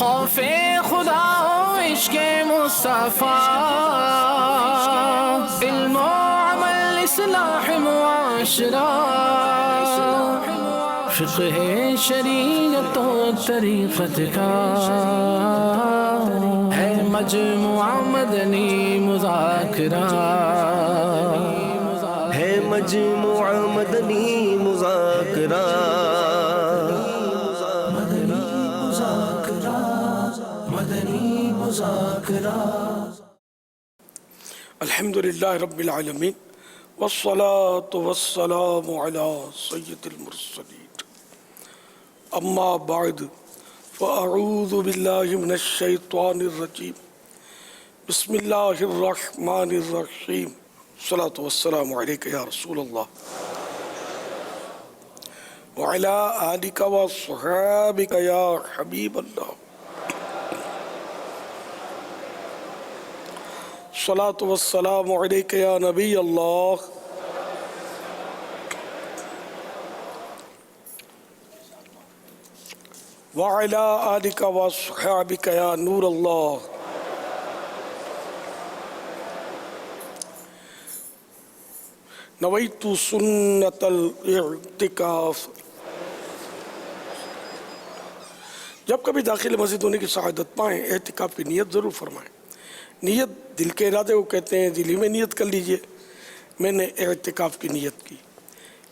خوف خدا و عشق مصطفیٰ، علم و عمل اصلاح معاشرہ، فقہ شریعت و طریقت کا ہے مجموعہ مدنی مذاکرہ، ہے مجموعہ مدنی مذاکرہ، الحمدللہ رب العالمین والصلاة والسلام علی سید المرسلین، اما بعد فاعوذ باللہ من الشیطان الرجیم، بسم اللہ الرحمن الرحیم، الصلاة والسلام علیکہ یا رسول اللہ وعلی آلک وصحابک یا حبیب اللہ، الصلاة والسلام علیکہ یا نبی اللہ وعلی آلک وصحابک یا نور اللہ۔ نویت سنت الاعتکاف، جب کبھی داخل مسجد ہونے کی سعادت پائیں اعتکاف کی نیت ضرور فرمائیں۔ نیت دل کے ارادے کو کہتے ہیں، دل ہی میں نیت کر لیجئے میں نے اعتکاف کی نیت کی۔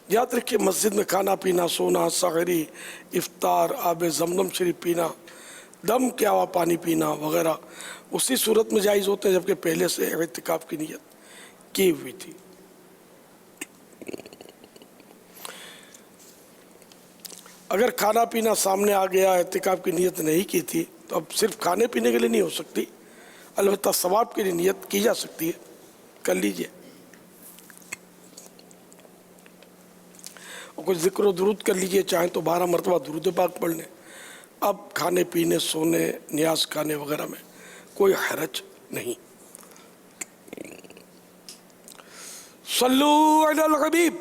یاد رکھیے مسجد میں کھانا پینا، سونا، سحری، افطار، آب زمزم شریف پینا، دم کیا ہوا پانی پینا وغیرہ اسی صورت میں جائز ہوتے ہیں جبکہ پہلے سے اعتکاف کی نیت کی ہوئی تھی۔ اگر کھانا پینا سامنے آ گیا، اعتکاف کی نیت نہیں کی تھی تو اب صرف کھانے پینے کے لیے نہیں ہو سکتی، البتہ ثواب کے لیے نیت کی جا سکتی ہے، کر لیجئے۔ اور کچھ ذکر و درود کر لیجئے، چاہیں تو 12 مرتبہ درود پاک پڑھ لیں۔ اب کھانے پینے، سونے، نیاز کھانے وغیرہ میں کوئی حرج نہیں۔ صلو علی الحبیب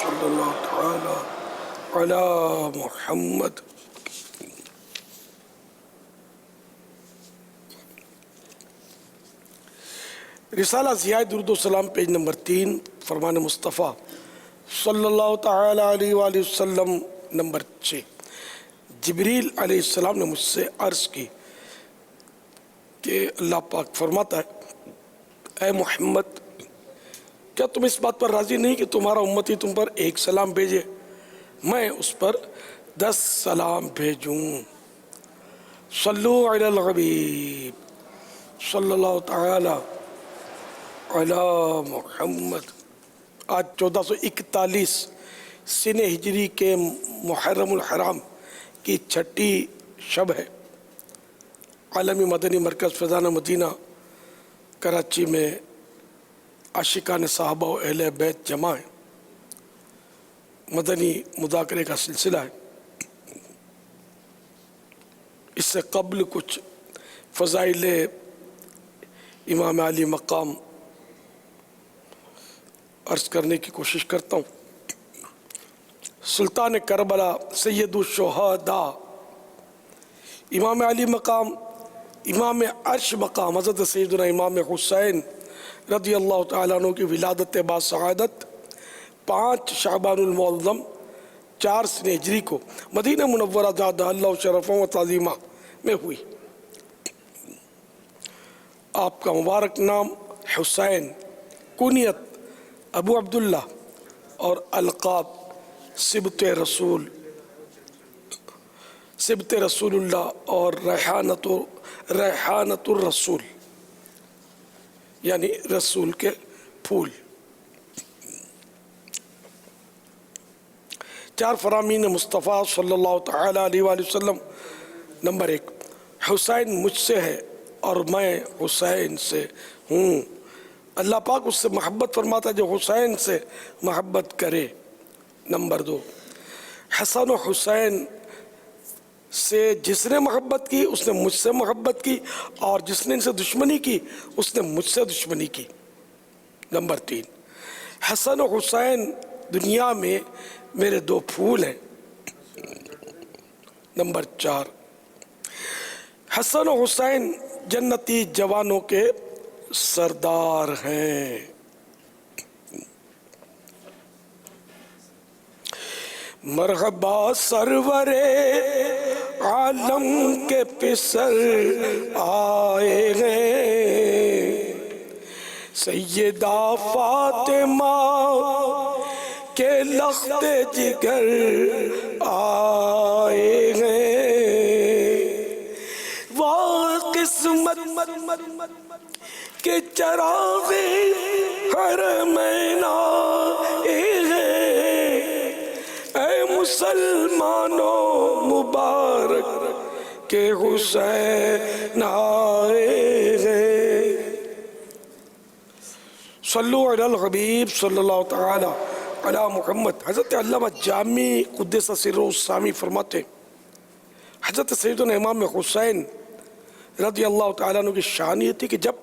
صلی اللہ تعالی علی محمد۔ رسالہ ضیاء درود و سلام پیج نمبر 3، فرمان مصطفیٰ صلی اللہ تعالی علیہ وآلہ وسلم نمبر 6۔ جبریل علیہ السلام نے مجھ سے عرض کی کہ اللہ پاک فرماتا ہے، اے محمد کیا تم اس بات پر راضی نہیں کہ تمہارا امتی تم پر ایک سلام بھیجے، میں اس پر 10 سلام بھیجوں۔ صلو علی الحبیب صلی اللہ تعالی علی محمد۔ آج 1441 سن ہجری کے محرم الحرام کی 6ٹھی شب ہے۔ عالمی مدنی مرکز فیضان مدینہ کراچی میں عاشقان صحابہ و اہل بیت جمع ہیں، مدنی مذاکرے کا سلسلہ ہے۔ اس سے قبل کچھ فضائل امام علی مقام عرض کرنے کی کوشش کرتا ہوں۔ سلطان کربلا، سید الشہداء، امام علی مقام، امام عرش مقام حضرت سیدنا امام حسین رضی اللہ تعالیٰ عنہ کی ولادت با سعادت 5 شعبان المعظم 4 سن ہجری کو مدینہ منورہ زادہ اللہ شرفہ و تعظیمہ میں ہوئی۔ آپ کا مبارک نام حسین، کنیت ابو عبداللہ اور القاب سبط رسول اللہ اور ریحانۃ الرسول، یعنی رسول کے پھول۔ 4 فرامین مصطفیٰ صلی اللہ تعالی علیہ وآلہ وسلم۔ نمبر 1، حسین مجھ سے ہے اور میں حسین سے ہوں۔ اللہ پاک اس سے محبت فرماتا ہے جو حسین سے محبت کرے۔ نمبر 2، حسن و حسین سے جس نے محبت کی اس نے مجھ سے محبت کی، اور جس نے ان سے دشمنی کی اس نے مجھ سے دشمنی کی۔ نمبر 3، حسن و حسین دنیا میں میرے 2 پھول ہیں۔ نمبر 4، حسن و حسین جنتی جوانوں کے سردار ہیں۔ مرحبا سرور عالم کے پسر آئے ہیں، سیدہ فاطمہ کے لخت جگر آئے ہیں، وہ قسمت کے چراغ حرمین آئے ہیں، اے مسلمانوں مبارک کے حسین آئے ہیں۔ صلو علی الحبیب صلی اللہ تعالی علی محمد۔ حضرت علامہ جامی قدس سرہ السامی فرماتے ہیں حضرت سیدنا امام حسین رضی اللہ تعالیٰ عنہ کی شان یہ تھی کہ جب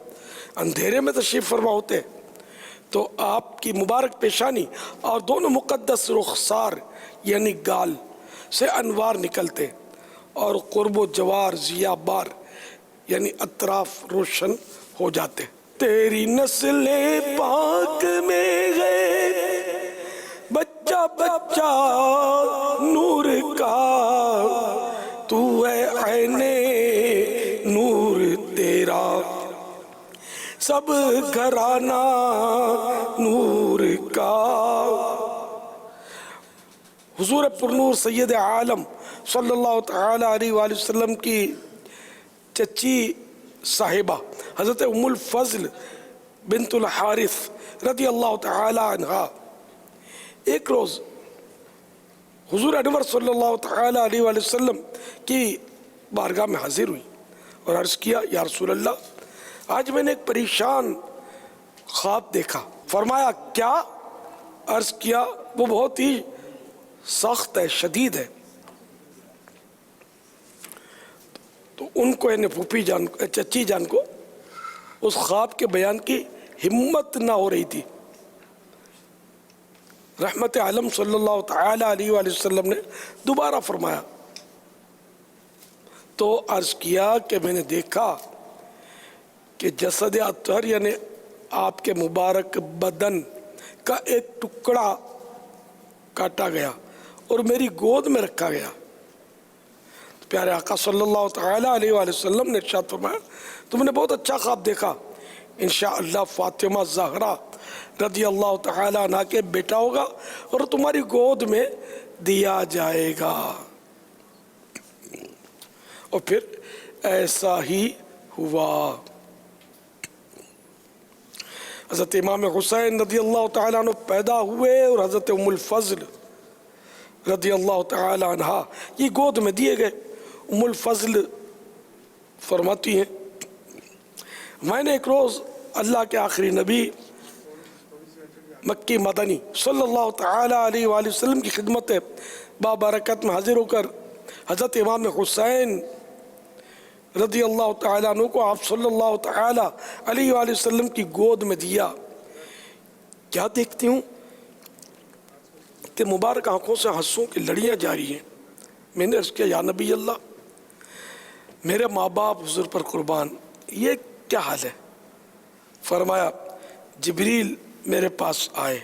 اندھیرے میں تشریف فرما ہوتے تو آپ کی مبارک پیشانی اور دونوں مقدس رخسار یعنی گال سے انوار نکلتے اور قرب و جوار ضیاء بار یعنی اطراف روشن ہو جاتے۔ تیری نسل پاک میں گئے بچہ بچہ نور کا، تو ہے عین نور تیرا، سب گھرانہ نور کا۔ حضور پرنور سید عالم صلی اللہ تعالی علیہ وآلہ وسلم کی چچی صاحبہ حضرت ام الفضل بنت الحارث رضی اللہ تعالی عنہ ایک روز حضور انور صلی اللہ تعالی علیہ وآلہ وسلم کی بارگاہ میں حاضر ہوئی اور عرض کیا یا رسول اللہ آج میں نے ایک پریشان خواب دیکھا۔ فرمایا کیا؟ عرض کیا وہ بہت ہی سخت ہے، شدید ہے۔ تو ان کو یعنی پھوپھی جان چچی جان کو اس خواب کے بیان کی ہمت نہ ہو رہی تھی۔ رحمت عالم صلی اللہ تعالی علیہ وآلہ وسلم نے دوبارہ فرمایا تو عرض کیا کہ میں نے دیکھا کہ جسد اطہر یعنی آپ کے مبارک بدن کا ایک ٹکڑا کاٹا گیا اور میری گود میں رکھا گیا۔ پیارے آقا صلی اللہ تعالی علیہ وآلہ وسلم نے ارشاد فرمایا تم نے بہت اچھا خواب دیکھا، انشاءاللہ فاطمہ زہرا رضی اللہ تعالی عنہ کے بیٹا ہوگا اور تمہاری گود میں دیا جائے گا۔ اور پھر ایسا ہی ہوا۔ حضرت امام حسین رضی اللہ تعالیٰ عنہ پیدا ہوئے اور حضرت ام الفضل رضی اللہ تعالیٰ عنہ یہ گود میں دیے گئے۔ ام الفضل فرماتی ہیں میں نے ایک روز اللہ کے آخری نبی مکی مدنی صلی اللہ تعالی علیہ وآلہ وسلم کی خدمت بابرکت میں حاضر ہو کر حضرت امام حسین رضی اللہ تعالیٰ عنہ کو آپ صلی اللہ تعالی علیہ وآلہ وسلم کی گود میں دیا۔ کیا دیکھتی ہوں کہ مبارک آنکھوں سے آنسوں کی لڑیاں جاری ہیں۔ میں نے عرض کیا یا نبی اللہ میرے ماں باپ حضور پر قربان یہ کیا حال ہے؟ فرمایا جبریل میرے پاس آئے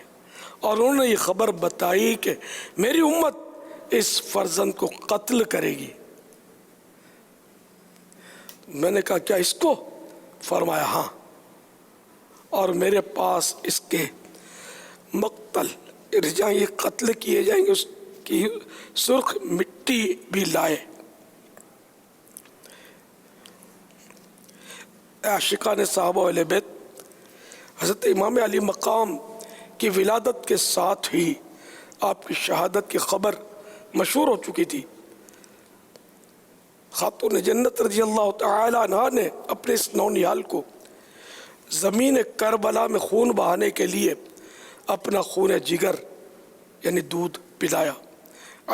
اور انہوں نے یہ خبر بتائی کہ میری امت اس فرزند کو قتل کرے گی۔ میں نے کہا کیا اس کو؟ فرمایا ہاں، اور میرے پاس اس کے مقتل ارجاں یہ قتل کیے جائیں گے اس کی سرخ مٹی بھی لائے۔ عاشقان صحابہ اہل بیت حضرت امام علی مقام کی ولادت کے ساتھ ہی آپ کی شہادت کی خبر مشہور ہو چکی تھی۔ خاتون جنت رضی اللہ تعالی عنہ نے اپنے اس نونیال کو زمین کربلا میں خون بہانے کے لیے اپنا خون جگر یعنی دودھ پلایا۔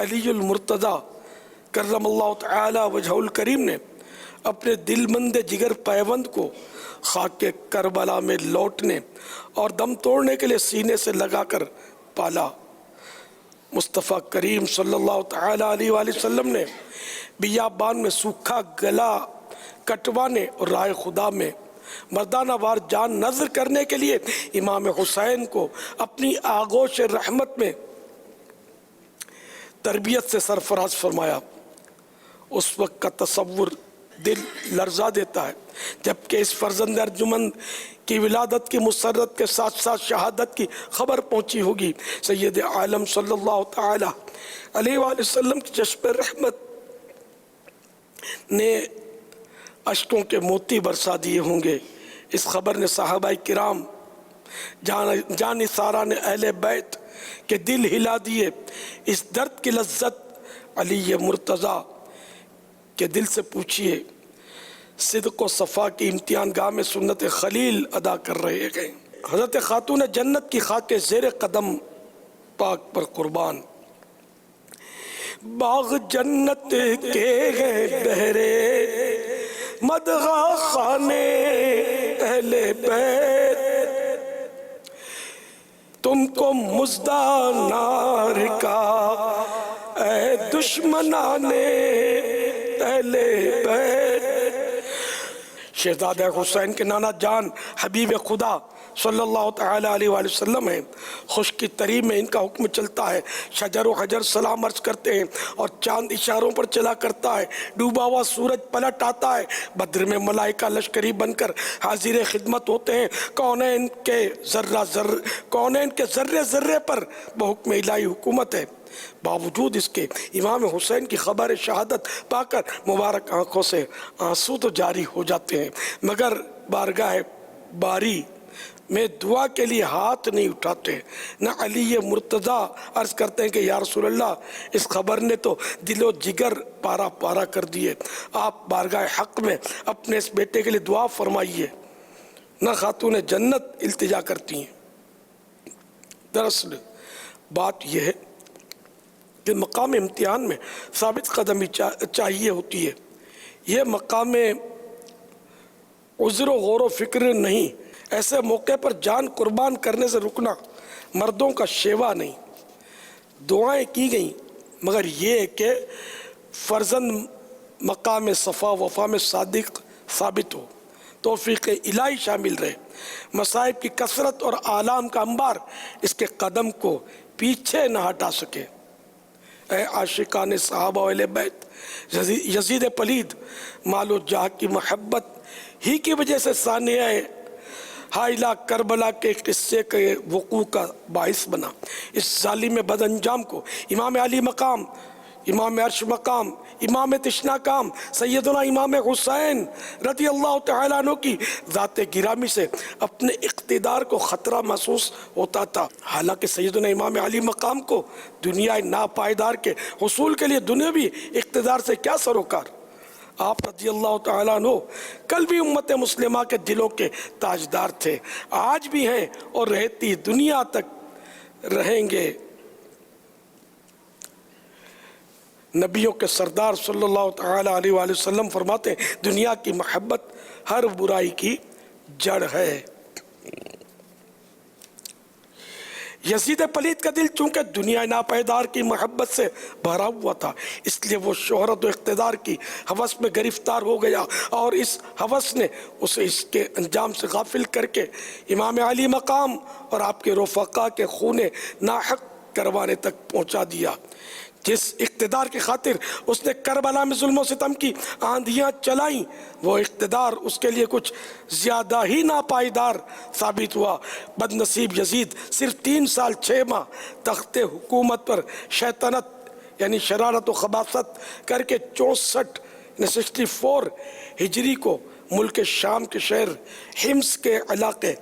علی المرتضی کرم اللہ تعالی وجہ الکریم نے اپنے دل مند جگر پیوند کو خاک کربلا میں لوٹنے اور دم توڑنے کے لیے سینے سے لگا کر پالا۔ مصطفیٰ کریم صلی اللہ تعالی علیہ وآلہ وسلم نے بیابان میں سوکھا گلا کٹوانے اور راہ خدا میں مردانہ وار جان نظر کرنے کے لیے امام حسین کو اپنی آغوش رحمت میں تربیت سے سرفراز فرمایا۔ اس وقت کا تصور دل لرزا دیتا ہے جبکہ اس فرزند ارجمند کی ولادت کی مسرت کے ساتھ ساتھ شہادت کی خبر پہنچی ہوگی۔ سید عالم صلی اللہ تعالی علیہ وآلہ وسلم کی چشم رحمت نے اشکوں کے موتی برسا دیے ہوں گے۔ اس خبر نے صحابہ کرام جان سارا نے اہل بیت کے دل ہلا دیے۔ اس درد کی لذت علی مرتضیٰ کے دل سے پوچھئے۔ صدق و صفا کی امتحان گاہ میں سنت خلیل ادا کر رہے ہیں۔ حضرت خاتون جنت کی خاک زیر قدم پاک پر قربان۔ باغ جنت کے ہیں بہرے مدغا خانے اہل بیت، تم کو مزدہ نار کا اے دشمنان اہل بیت۔ شہزادہ حسین کے نانا جان حبیب خدا صلی اللہ تعالیٰ علیہ وآلہ وسلم ہیں۔ خشکی تری میں ان کا حکم چلتا ہے، شجر و حجر سلام عرض کرتے ہیں اور چاند اشاروں پر چلا کرتا ہے، ڈوبا ہوا سورج پلٹ آتا ہے، بدر میں ملائکہ لشکری بن کر حاضر خدمت ہوتے ہیں۔ کونین کے ذرے ذرے پر بحکم الہی حکومت ہے۔ باوجود اس کے امام حسین کی خبر شہادت پا کر مبارک آنکھوں سے آنسو تو جاری ہو جاتے ہیں، مگر بارگاہ باری میں دعا کے لیے ہاتھ نہیں اٹھاتے۔ نہ علی مرتضیٰ عرض کرتے ہیں کہ یا رسول اللہ، اس خبر نے تو دل و جگر پارا پارا کر دیے، آپ بارگاہ حق میں اپنے اس بیٹے کے لیے دعا فرمائیے۔ نہ خاتون جنت التجا کرتی ہیں۔ دراصل بات یہ ہے کہ مقام امتحان میں ثابت قدمی چاہیے ہوتی ہے۔ یہ مقام عذر و غور و فکر نہیں۔ ایسے موقع پر جان قربان کرنے سے رکنا مردوں کا شیوا نہیں۔ دعائیں کی گئیں مگر یہ کہ فرزند مقام صفا وفا میں صادق ثابت ہو، توفیق الہی شامل رہے۔ مصائب کی کثرت اور آلام کا انبار اس کے قدم کو پیچھے نہ ہٹا سکے۔ اے عاشقان صحابہ و اہل بیت، یزید پلید مال و جاہ کی محبت ہی کی وجہ سے ثانیہ حائلہ کربلا کے قصے کے وقوع کا باعث بنا۔ اس ظالم بد انجام کو امام علی مقام، امام عرش مقام، امام تشنا کام سیدنا امام حسین رضی اللہ تعالیٰ عنہ کی ذات گرامی سے اپنے اقتدار کو خطرہ محسوس ہوتا تھا۔ حالانکہ سیدنا امام علی مقام کو دنیا ناپائیدار کے حصول کے لیے دنیاوی اقتدار سے کیا سروکار۔ آپ رضی اللہ تعالیٰ عنہ کل بھی امت مسلمہ کے دلوں کے تاجدار تھے، آج بھی ہیں اور رہتی دنیا تک رہیں گے۔ نبیوں کے سردار صلی اللہ تعالیٰ علیہ وآلہ وسلم فرماتے ہیں دنیا کی محبت ہر برائی کی جڑ ہے۔ یزید پلید کا دل چونکہ دنیا ناپائیدار کی محبت سے بھرا ہوا تھا، اس لیے وہ شہرت و اقتدار کی ہوس میں گرفتار ہو گیا اور اس ہوس نے اسے اس کے انجام سے غافل کر کے امام علی مقام اور آپ کے رفقا کے خون ناحق کروانے تک پہنچا دیا۔ جس اقتدار کی خاطر اس نے کربلا میں ظلم و ستم کی آندھیاں چلائیں، وہ اقتدار اس کے لیے کچھ زیادہ ہی ناپائیدار ثابت ہوا۔ بد نصیب یزید صرف 3 سال 6 ماہ تخت حکومت پر شیطنت یعنی شرارت و خباثت کر کے 64 ہجری کو ملک شام کے شہر حمص کے علاقے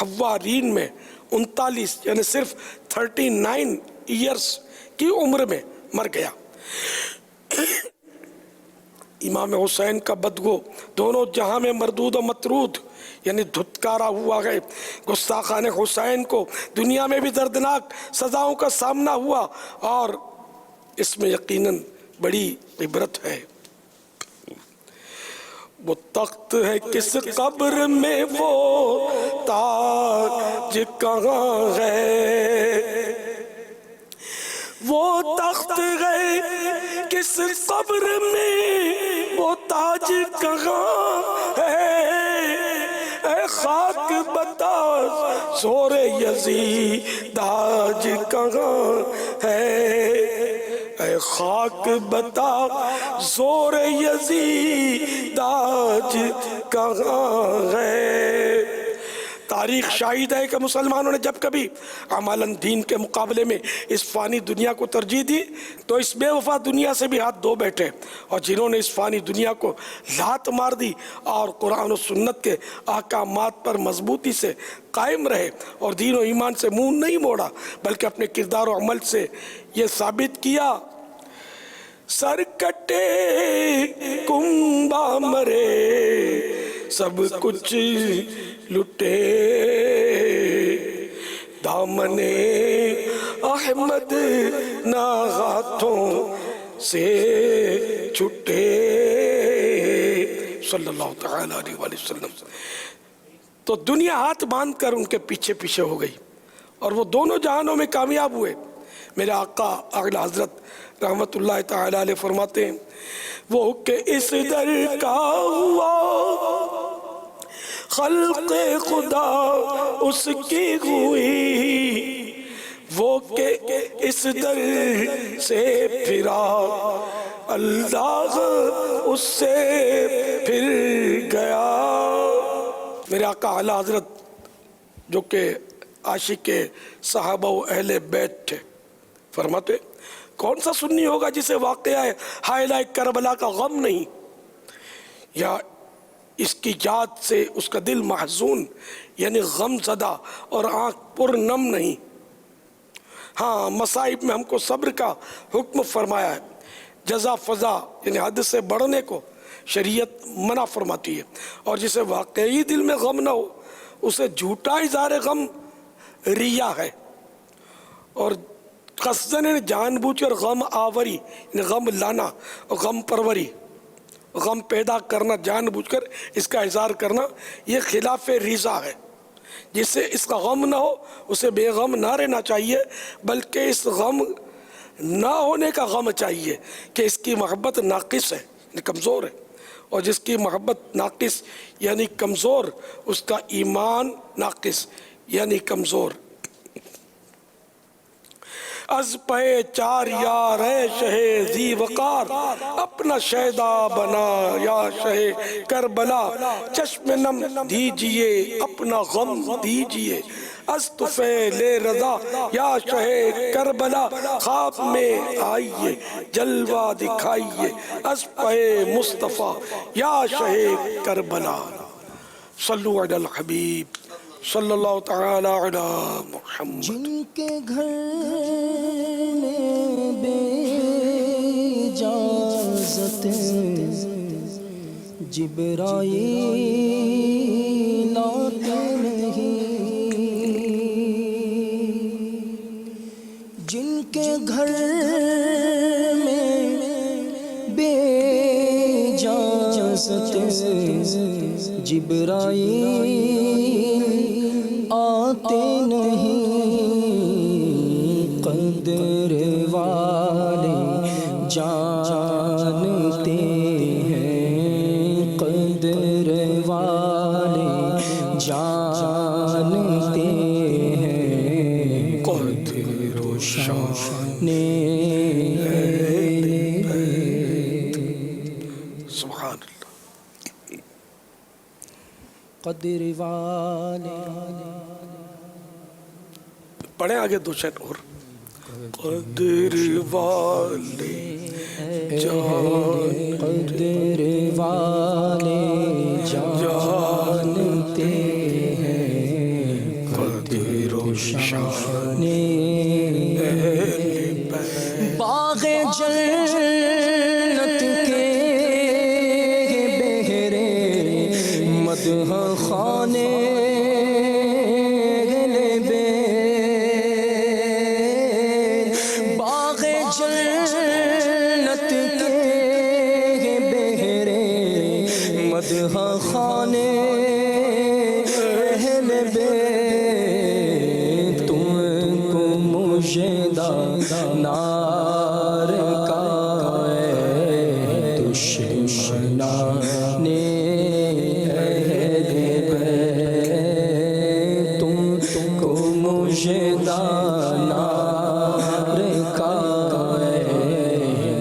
حوارین میں 39 یعنی صرف 39 ایئرز کی عمر میں مر گیا۔ امام حسین کا بدگو دونوں جہاں میں مردود و مطرود یعنی دھتکارا ہوا ہے۔ گستاخان حسین کو دنیا میں بھی دردناک سزاؤں کا سامنا ہوا اور اس میں یقیناً بڑی عبرت ہے۔ وہ تخت ہے کس قبر میں، وہ تاج کہاں ہے، وہ تخت ہے کس قبر میں، وہ تاج تاج کہاں ہے، اے خاک بتا زور یزید آج کہاں ہے، اے خاک بتا زور یزید آج کہاں ہے۔ تاریخ شاہد ہے کہ مسلمانوں نے جب کبھی عملاً دین کے مقابلے میں اس فانی دنیا کو ترجیح دی تو اس بے وفا دنیا سے بھی ہاتھ دھو بیٹھے، اور جنہوں نے اس فانی دنیا کو لات مار دی اور قرآن و سنت کے احکامات پر مضبوطی سے قائم رہے اور دین و ایمان سے منہ نہیں موڑا بلکہ اپنے کردار و عمل سے یہ ثابت کیا، سر کٹے کنبا مرے سب کچھ لٹے، دامن احمد نہ ہاتھوں سے چھٹے، صلی اللہ تعالیٰ علیہ وآلہ وسلم۔ تو دنیا ہاتھ باندھ کر ان کے پیچھے پیچھے ہو گئی اور وہ دونوں جہانوں میں کامیاب ہوئے۔ میرے آقا اعلی حضرت رحمت اللہ تعالیٰ علیہ فرماتے ہیں، وہ کہ اس در کا ہوا خلق خدا اس کی ہوئی، وہ کہ اس در سے پھرا اللہ اس سے پھر گیا۔ میرے آقا اعلی حضرت جو کہ عاشق صحابہ و اہل بیت تھے فرماتے، کون سا سنی ہوگا جسے واقعہ حائلہ کربلا کا غم نہیں، یا اس کی یاد سے اس کا دل محزون یعنی غم زدہ اور آنکھ پر نم نہیں۔ ہاں، مصائب میں ہم کو صبر کا حکم فرمایا ہے، جزا فضا یعنی حد سے بڑھنے کو شریعت منع فرماتی ہے، اور جسے واقعی دل میں غم نہ ہو اسے جھوٹا اظہار غم ریا ہے، اور قصدن جان بوجھ کر غم آوری یعنی غم لانا، غم پروری، غم پیدا کرنا جان بوجھ کر اس کا اظہار کرنا، یہ خلاف رضا ہے۔ جس سے اس کا غم نہ ہو اسے بے غم نہ رہنا چاہیے، بلکہ اس غم نہ ہونے کا غم چاہیے کہ اس کی محبت ناقص ہے یعنی کمزور ہے، اور جس کی محبت ناقص یعنی کمزور اس کا ایمان ناقص یعنی کمزور۔ از پہ چار یار ہے شہ ذی وقار، اپنا شیدا بنا یا شہ کربلا، چشم نم دیجئے اپنا غم دیجئے، از طفیل رضا یا شہ کربلا، خواب میں آئیے جلوہ دکھائیے، از پہ مصطفیٰ یا شہ کربلا۔ صلو علی الحبیب صلی اللہ تعالی علی محمد۔ جن کے گھر میں بے اجازت جبرائیل آتے نہیں، جن کے گھر میں بے اجازت جبرائیل آتے نہیں، قدر والے جانتے ہیں، قدر والے جانتے ہیں، قدر و شان سبحان اللہ۔ قدر والے پڑھیں آگے دو شعر اور۔ قدر والے جان، قدر والے جانتے ہیں، قدر و شان باغ جنت کے بہرے مدح خانے خانے اہل بیت، تم کو مجدہ نار کا ہے دشمنان تم کو مجھے دانا رکھا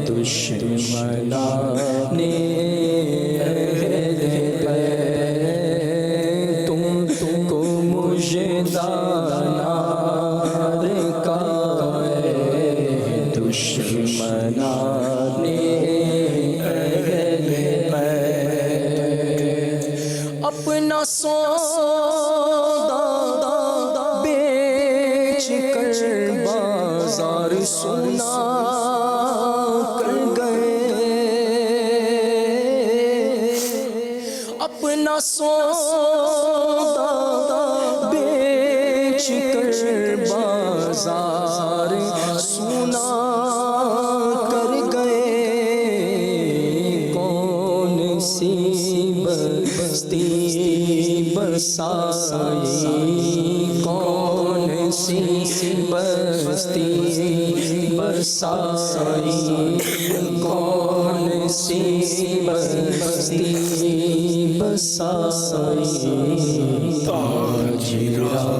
دشمنا نے تم کو مجھے دانا رکھا دشمنا نے اپنا سودا بیچ کر بازار سونا کر گئے اپنا سودا بیچ کر بازار سونا کر گئے کون سی بستی بسائی کون سی بستی بسائی کون سی بستی بسائی تاجران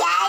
4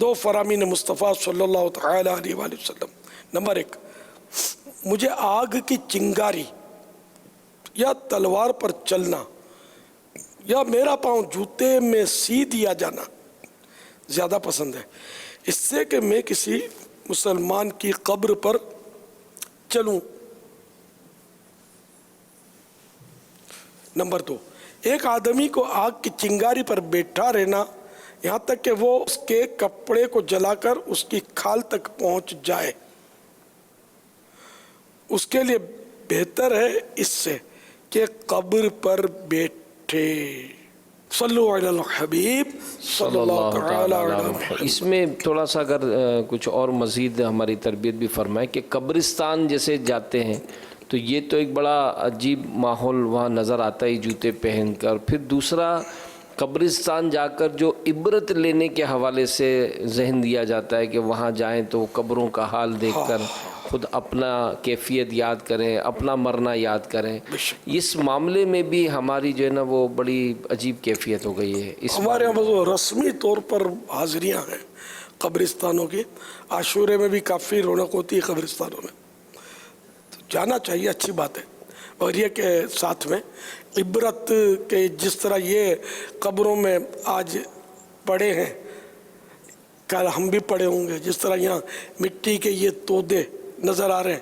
دو فرامین مصطفیٰ صلی اللہ تعالی علیہ وآلہ وسلم. نمبر 1، مجھے آگ کی چنگاری یا تلوار پر چلنا یا میرا پاؤں جوتے میں سی دیا جانا زیادہ پسند ہے اس سے کہ میں کسی مسلمان کی قبر پر چلوں. نمبر 2، ایک آدمی کو آگ کی چنگاری پر بیٹھا رہنا یہاں تک کہ وہ اس کے کپڑے کو جلا کر اس کی کھال تک پہنچ جائے، اس کے لیے بہتر ہے اس سے کہ قبر پر بیٹھے. صلو علی الحبیب صلی اللہ تعالی علیہ وسلم. اس میں تھوڑا سا اگر کچھ اور مزید ہماری تربیت بھی فرمائے کہ قبرستان جیسے جاتے ہیں تو یہ تو ایک بڑا عجیب ماحول وہاں نظر آتا ہے جوتے پہن کر. پھر دوسرا، قبرستان جا کر جو عبرت لینے کے حوالے سے ذہن دیا جاتا ہے کہ وہاں جائیں تو قبروں کا حال دیکھ کر خود اپنا کیفیت یاد کریں، اپنا مرنا یاد کریں. اس معاملے میں بھی ہماری جو ہے نا وہ بڑی عجیب کیفیت ہو گئی ہے. ہمارے یہاں رسمی طور پر حاضریاں ہیں قبرستانوں کی. عاشورے میں بھی کافی رونق ہوتی ہے قبرستانوں میں، تو جانا چاہیے، اچھی بات ہے. اور یہ کہ ساتھ میں عبرت کے جس طرح یہ قبروں میں آج پڑے ہیں، کل ہم بھی پڑے ہوں گے. جس طرح یہاں مٹی کے یہ تودے نظر آ رہے ہیں،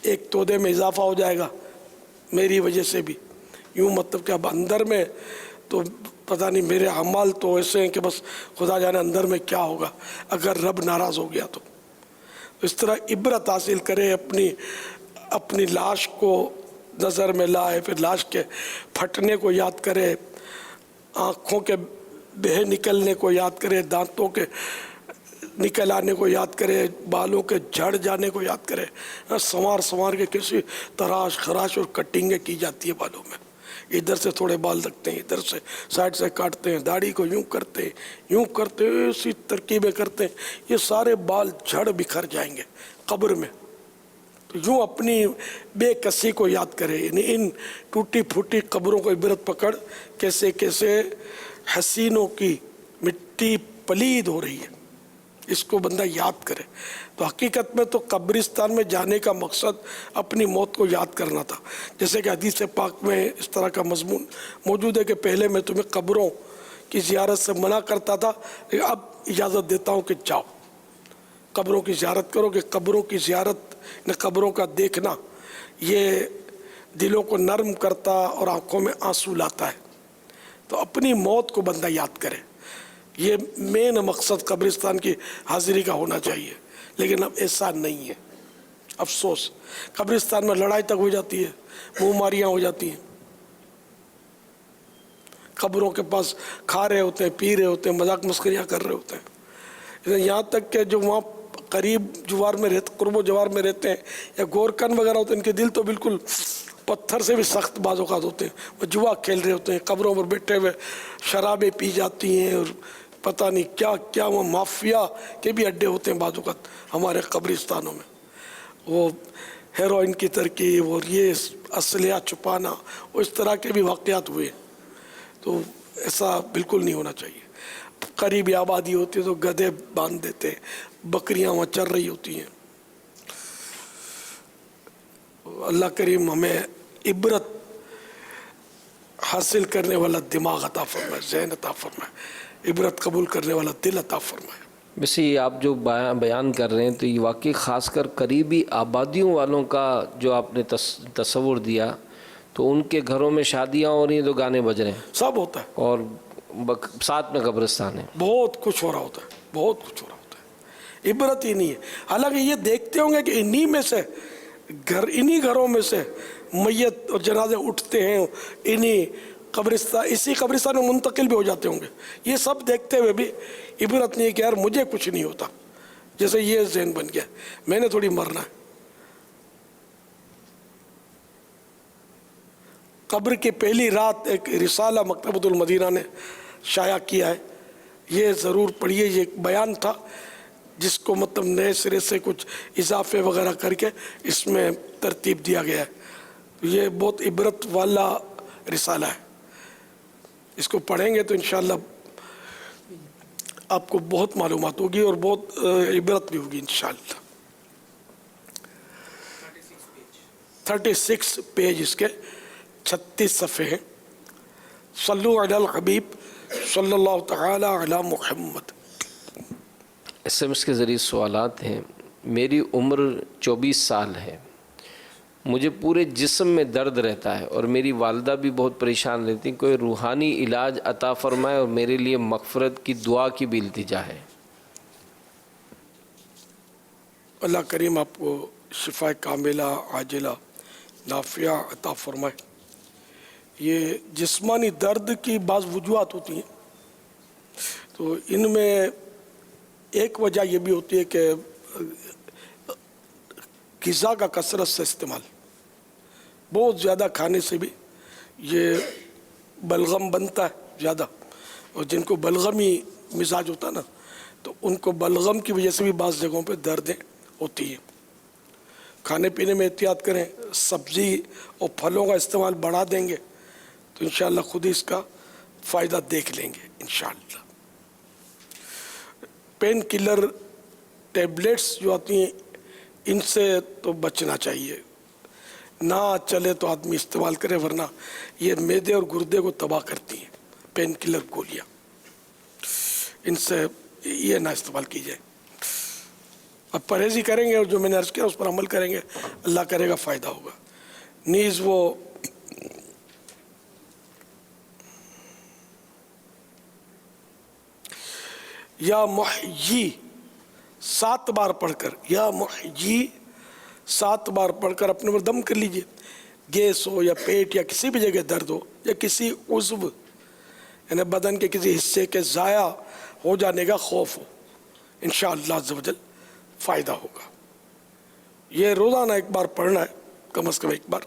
ایک تودے میں اضافہ ہو جائے گا میری وجہ سے بھی. یوں مطلب کہ اب اندر میں تو پتہ نہیں، میرے اعمال تو ایسے ہیں کہ بس خدا جانے اندر میں کیا ہوگا اگر رب ناراض ہو گیا تو. اس طرح عبرت حاصل کرے، اپنی لاش کو نظر میں لائے، پھر لاش کے پھٹنے کو یاد کرے، آنکھوں کے بہہ نکلنے کو یاد کرے، دانتوں کے نکل آنے کو یاد کرے، بالوں کے جھڑ جانے کو یاد کرے. سنوار کے کسی تراش خراش اور کٹنگیں کی جاتی ہے بالوں میں. ادھر سے تھوڑے بال رکھتے ہیں، ادھر سے سائڈ سے کاٹتے ہیں، داڑھی کو یوں کرتے ہیں، یوں کرتے ہیں، اسی ترکیبیں کرتے ہیں. یہ سارے بال جھڑ بکھر جائیں گے قبر میں. تو یوں اپنی بے کسی کو یاد کرے. یعنی ان ٹوٹی پھوٹی قبروں کو عبرت پکڑ، کیسے کیسے حسینوں کی مٹی پلید ہو رہی ہے، اس کو بندہ یاد کرے. تو حقیقت میں تو قبرستان میں جانے کا مقصد اپنی موت کو یاد کرنا تھا. جیسے کہ حدیث پاک میں اس طرح کا مضمون موجود ہے کہ پہلے میں تمہیں قبروں کی زیارت سے منع کرتا تھا، لیکن اب اجازت دیتا ہوں کہ جاؤ قبروں کی زیارت کرو. کہ قبروں کی زیارت، قبروں کا دیکھنا یہ دلوں کو نرم کرتا اور آنکھوں میں آنسو لاتا ہے. تو اپنی موت کو بندہ یاد کرے. یہ مین مقصد قبرستان کی حاضری کا ہونا چاہیے، لیکن اب ایسا نہیں ہے. افسوس، قبرستان میں لڑائی تک ہو جاتی ہے، منہ ماریاں ہو جاتی ہیں، قبروں کے پاس کھا رہے ہوتے ہیں، پی رہے ہوتے ہیں، مذاق مسخریاں کر رہے ہوتے ہیں. یہاں تک کہ جو وہاں قریب جوار میں رہتے، قرب و جوار میں رہتے ہیں یا گورکن وغیرہ ہوتے ہیں، ان کے دل تو بالکل پتھر سے بھی سخت بعض اوقات ہوتے ہیں. وہ جوا کھیل رہے ہوتے ہیں، قبروں پر بیٹھے ہوئے شرابیں پی جاتی ہیں، اور پتہ نہیں کیا کیا. وہ مافیا کے بھی اڈے ہوتے ہیں بعض اوقات ہمارے قبرستانوں میں. وہ ہیروئن کی ترکیب اور یہ اسلحہ چھپانا، اور اس طرح کے بھی واقعات ہوئے. تو ایسا بالکل نہیں ہونا چاہیے. قریبی آبادی ہوتی ہے تو گدھے باندھ دیتے ہیں، بکریاں وہاں چر رہی ہوتی ہیں. اللہ کریم ہمیں عبرت حاصل کرنے والا دماغ عطا فرمائے، ذہن عطا فرمائے، عبرت قبول کرنے والا دل عطا فرمائے. ویسے یہ آپ جو بیان کر رہے ہیں تو یہ واقعی خاص کر قریبی آبادیوں والوں کا جو آپ نے تصور دیا، تو ان کے گھروں میں شادیاں ہو رہی ہیں تو گانے بج رہے ہیں، سب ہوتا ہے، اور ساتھ میں قبرستان ہے. بہت کچھ ہو رہا ہوتا ہے، بہت کچھ ہو رہا ہوتا ہے. عبرت ہی نہیں ہے. حالانکہ یہ دیکھتے ہوں گے کہ انہی گھروں میں سے میت اور جنازے اٹھتے ہیں، اسی قبرستان میں منتقل بھی ہو جاتے ہوں گے. یہ سب دیکھتے ہوئے بھی عبرت نہیں ہے کہ یار مجھے کچھ نہیں ہوتا. جیسے یہ ذہن بن گیا میں نے تھوڑی مرنا ہے. قبر کی پہلی رات ایک رسالہ مکتبۃ المدینہ نے شائع کیا ہے، یہ ضرور پڑھیے. یہ ایک بیان تھا جس کو مطلب نئے سرے سے کچھ اضافے وغیرہ کر کے اس میں ترتیب دیا گیا ہے. یہ بہت عبرت والا رسالہ ہے. اس کو پڑھیں گے تو انشاءاللہ آپ کو بہت معلومات ہوگی اور بہت عبرت بھی ہوگی انشاءاللہ. 36 پیج اس کے 36 صفحے ہیں. صلو علی الحبیب صلی اللہ تعالی علی محمد. SMS کے ذریعے سوالات ہیں. میری عمر 24 سال ہے. مجھے پورے جسم میں درد رہتا ہے اور میری والدہ بھی بہت پریشان رہتی ہیں. کوئی روحانی علاج عطا فرمائے اور میرے لیے مغفرت کی دعا کی بھی التجا ہے. اللہ کریم آپ کو شفا کاملہ عاجلہ نافعہ عطا فرمائے. یہ جسمانی درد کی بعض وجوہات ہوتی ہیں، تو ان میں ایک وجہ یہ بھی ہوتی ہے کہ غذا کا کثرت سے استعمال، بہت زیادہ کھانے سے بھی یہ بلغم بنتا ہے زیادہ، اور جن کو بلغمی مزاج ہوتا ہے نا تو ان کو بلغم کی وجہ سے بھی بعض جگہوں پہ دردیں ہوتی ہیں. کھانے پینے میں احتیاط کریں. سبزی اور پھلوں کا استعمال بڑھا دیں گے تو انشاءاللہ خود ہی اس کا فائدہ دیکھ لیں گے انشاءاللہ. پین کلر ٹیبلیٹس جو آتی ہیں ان سے تو بچنا چاہیے، نہ چلے تو آدمی استعمال کرے، ورنہ یہ معدے اور گردے کو تباہ کرتی ہیں. پین کلر گولیاں ان سے یہ نہ استعمال کی جائے. اب پرہیزی کریں گے اور جو میں نے عرض کیا اس پر عمل کریں گے، اللہ کرے گا فائدہ ہوگا. نیز وہ یا محیی 7 بار پڑھ کر، یا محیی 7 بار پڑھ کر اپنے پر دم کر لیجئے. گیس ہو یا پیٹ یا کسی بھی جگہ درد ہو یا کسی عضو یعنی بدن کے کسی حصے کے ضائع ہو جانے کا خوف ہو، انشاءاللہ عز و جل فائدہ ہوگا. یہ روزانہ 1 بار پڑھنا ہے، کم از کم 1 بار،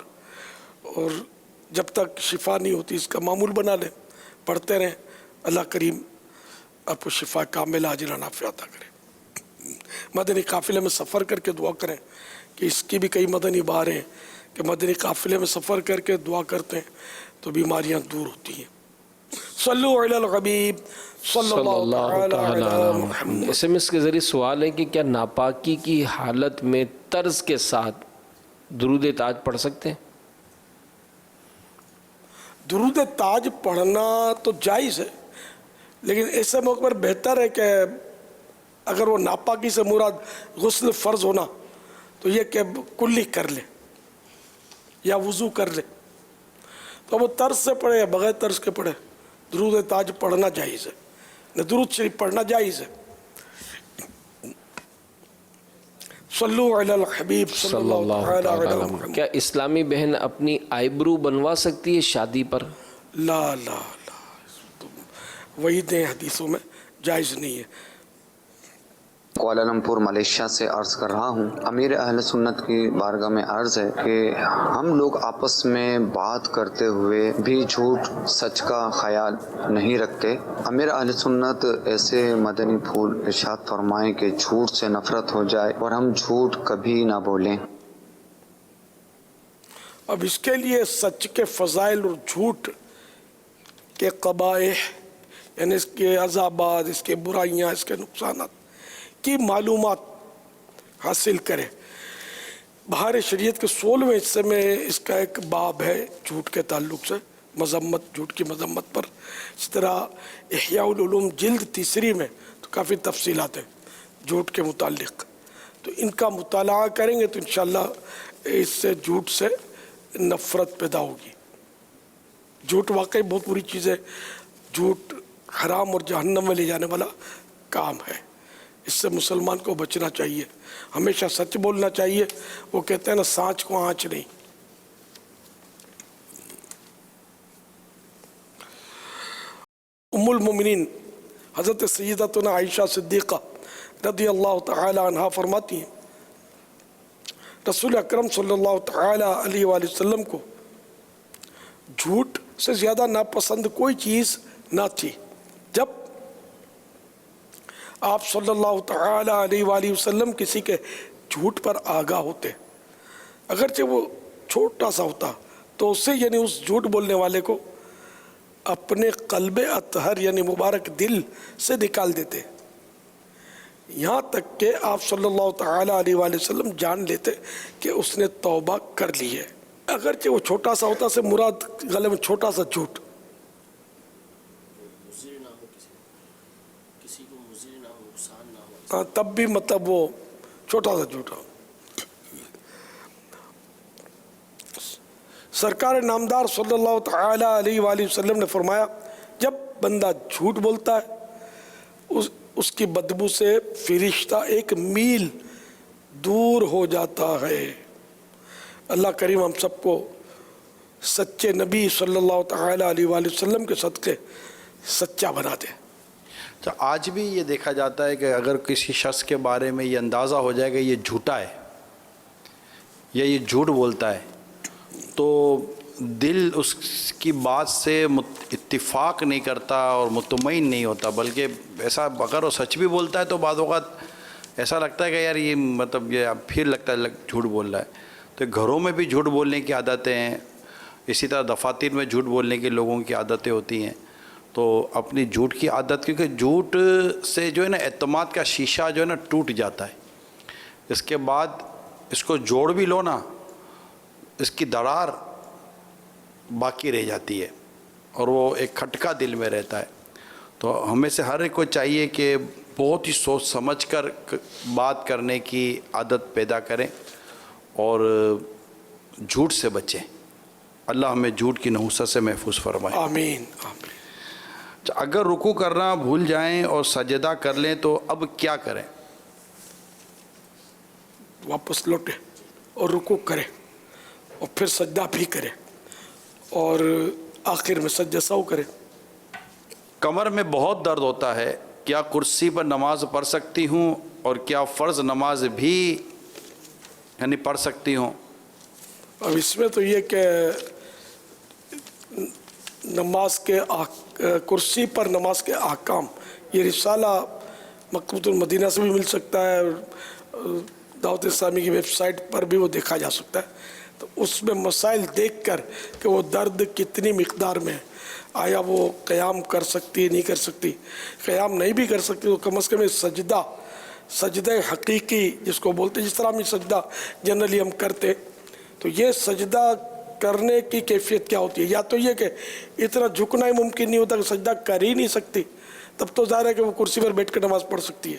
اور جب تک شفا نہیں ہوتی اس کا معمول بنا لیں، پڑھتے رہیں. اللہ کریم آپ کو شفا کاملہ عاجلہ نافعہ عطا کرے. مدنی قافلے میں سفر کر کے دعا کریں کہ اس کی بھی کئی مدنی بہاریں ہیں کہ مدنی قافلے میں سفر کر کے دعا کرتے ہیں تو بیماریاں دور ہوتی ہیں. صلو علی الحبیب صلی اللہ تعالی علی محمد. SMS کے ذریعے سوال ہے کہ کیا ناپاکی کی حالت میں طرز کے ساتھ درود تاج پڑھ سکتے ہیں؟ درود تاج پڑھنا تو جائز ہے، لیکن ایسے موقع پر بہتر ہے کہ اگر وہ ناپاکی سے مراد غسل فرض ہونا تو یہ کہ کلی کر لے یا وضو کر لے، تو وہ طرز سے پڑھے یا بغیر طرز کے پڑھے. درود تاج پڑھنا جائز ہے، درود شریف پڑھنا جائز ہے. صلو علی الحبیب صلی اللہ تعالی علی محمد. کیا اسلامی بہن اپنی آئیبرو بنوا سکتی ہے شادی پر؟ لا لا لا، وعیدیں حدیثوں میں جائز نہیں ہے. کوالالمپور ملیشیا سے عرض کر رہا ہوں. امیر اہل سنت کی بارگاہ میں عرض ہے کہ ہم لوگ آپس میں بات کرتے ہوئے بھی جھوٹ سچ کا خیال نہیں رکھتے. امیر اہل سنت ایسے مدنی پھول ارشاد فرمائیں کہ جھوٹ سے نفرت ہو جائے اور ہم جھوٹ کبھی نہ بولیں. اب اس کے لیے سچ کے فضائل اور جھوٹ کے قبائح یعنی اس کے عذابات، اس کے برائیاں، اس کے نقصانات کی معلومات حاصل کرے. بہار شریعت کے 16ویں حصے میں اس کا ایک باب ہے جھوٹ کے تعلق سے، مذمت، جھوٹ کی مذمت پر. اس طرح احیاء العلوم جلد 3 میں تو کافی تفصیلات ہیں جھوٹ کے متعلق. تو ان کا مطالعہ کریں گے تو انشاءاللہ اس سے جھوٹ سے نفرت پیدا ہوگی. جھوٹ واقعی بہت بری چیز ہے. جھوٹ حرام اور جہنم میں لے جانے والا کام ہے. اس سے مسلمان کو بچنا چاہیے، ہمیشہ سچ بولنا چاہیے. وہ کہتے ہیں نا سانچ کو آنچ نہیں. ام المومنین حضرت سیدتنا عائشہ صدیقہ رضی اللہ تعالی عنہا فرماتی ہیں رسول اکرم صلی اللہ تعالی علیہ وآلہ وسلم کو جھوٹ سے زیادہ ناپسند کوئی چیز نہ تھی. جب آپ صلی اللہ تعالی علیہ وآلہ وسلم کسی کے جھوٹ پر آگاہ ہوتے، اگرچہ وہ چھوٹا سا ہوتا، تو اسے یعنی اس جھوٹ بولنے والے کو اپنے قلب اطہر یعنی مبارک دل سے نکال دیتے. یہاں تک کہ آپ صلی اللہ تعالیٰ علیہ وآلہ وسلم جان لیتے کہ اس نے توبہ کر لی ہے، اگرچہ وہ چھوٹا سا ہوتا، سے مراد گلے میں چھوٹا سا جھوٹ، ہاں تب بھی مطلب وہ چھوٹا سا جھوٹ ہو۔ سرکار نامدار صلی اللہ تعالیٰ علیہ وآلہ وسلم نے فرمایا جب بندہ جھوٹ بولتا ہے اس کی بدبو سے فرشتہ 1 میل دور ہو جاتا ہے۔ اللہ کریم ہم سب کو سچے نبی صلی اللہ تعالیٰ علیہ وآلہ وسلم کے صدقے سچا بنا دے۔ تو آج بھی یہ دیکھا جاتا ہے کہ اگر کسی شخص کے بارے میں یہ اندازہ ہو جائے کہ یہ جھوٹا ہے یا یہ جھوٹ بولتا ہے تو دل اس کی بات سے اتفاق نہیں کرتا اور مطمئن نہیں ہوتا، بلکہ ایسا اگر وہ سچ بھی بولتا ہے تو بعض اوقات ایسا لگتا ہے کہ یار یہ مطلب یہ پھر لگتا ہے جھوٹ بول رہا ہے۔ تو گھروں میں بھی جھوٹ بولنے کی عادتیں ہیں، اسی طرح دفاتر میں جھوٹ بولنے کی لوگوں کی عادتیں ہوتی ہیں۔ تو اپنی جھوٹ کی عادت، کیونکہ جھوٹ سے جو ہے نا اعتماد کا شیشہ جو ہے نا ٹوٹ جاتا ہے، اس کے بعد اس کو جوڑ بھی لو نا اس کی درار باقی رہ جاتی ہے اور وہ ایک کھٹکا دل میں رہتا ہے۔ تو ہمیں سے ہر ایک کو چاہیے کہ بہت ہی سوچ سمجھ کر بات کرنے کی عادت پیدا کریں اور جھوٹ سے بچیں۔ اللہ ہمیں جھوٹ کی نحوست سے محفوظ فرمائے، آمین آمین۔ اگر رکوع کرنا بھول جائیں اور سجدہ کر لیں تو اب کیا کریں؟ واپس لوٹے اور رکوع کرے اور پھر سجدہ بھی کرے اور آخر میں سجدہ سہو کرے۔ کمر میں بہت درد ہوتا ہے، کیا کرسی پر نماز پڑھ سکتی ہوں اور کیا فرض نماز بھی یعنی پڑھ سکتی ہوں؟ اب اس میں تو یہ کہ نماز کے کرسی پر نماز کے احکام، یہ رسالہ مکتبۃ المدینہ سے بھی مل سکتا ہے اور دعوت اسلامی کی ویب سائٹ پر بھی وہ دیکھا جا سکتا ہے۔ تو اس میں مسائل دیکھ کر کہ وہ درد کتنی مقدار میں ہے، آیا وہ قیام کر سکتی نہیں کر سکتی، قیام نہیں بھی کر سکتی تو کم از کم سجدہ حقیقی جس کو بولتے، جس طرح ہم سجدہ جنرلی ہم کرتے، تو یہ سجدہ کرنے کی کیفیت کیا ہوتی ہے؟ یا تو یہ کہ اتنا جھکنا ہی ممکن نہیں ہوتا کہ سجدہ کر ہی نہیں سکتی، تب تو ظاہر ہے کہ وہ کرسی پر بیٹھ کر نماز پڑھ سکتی ہے،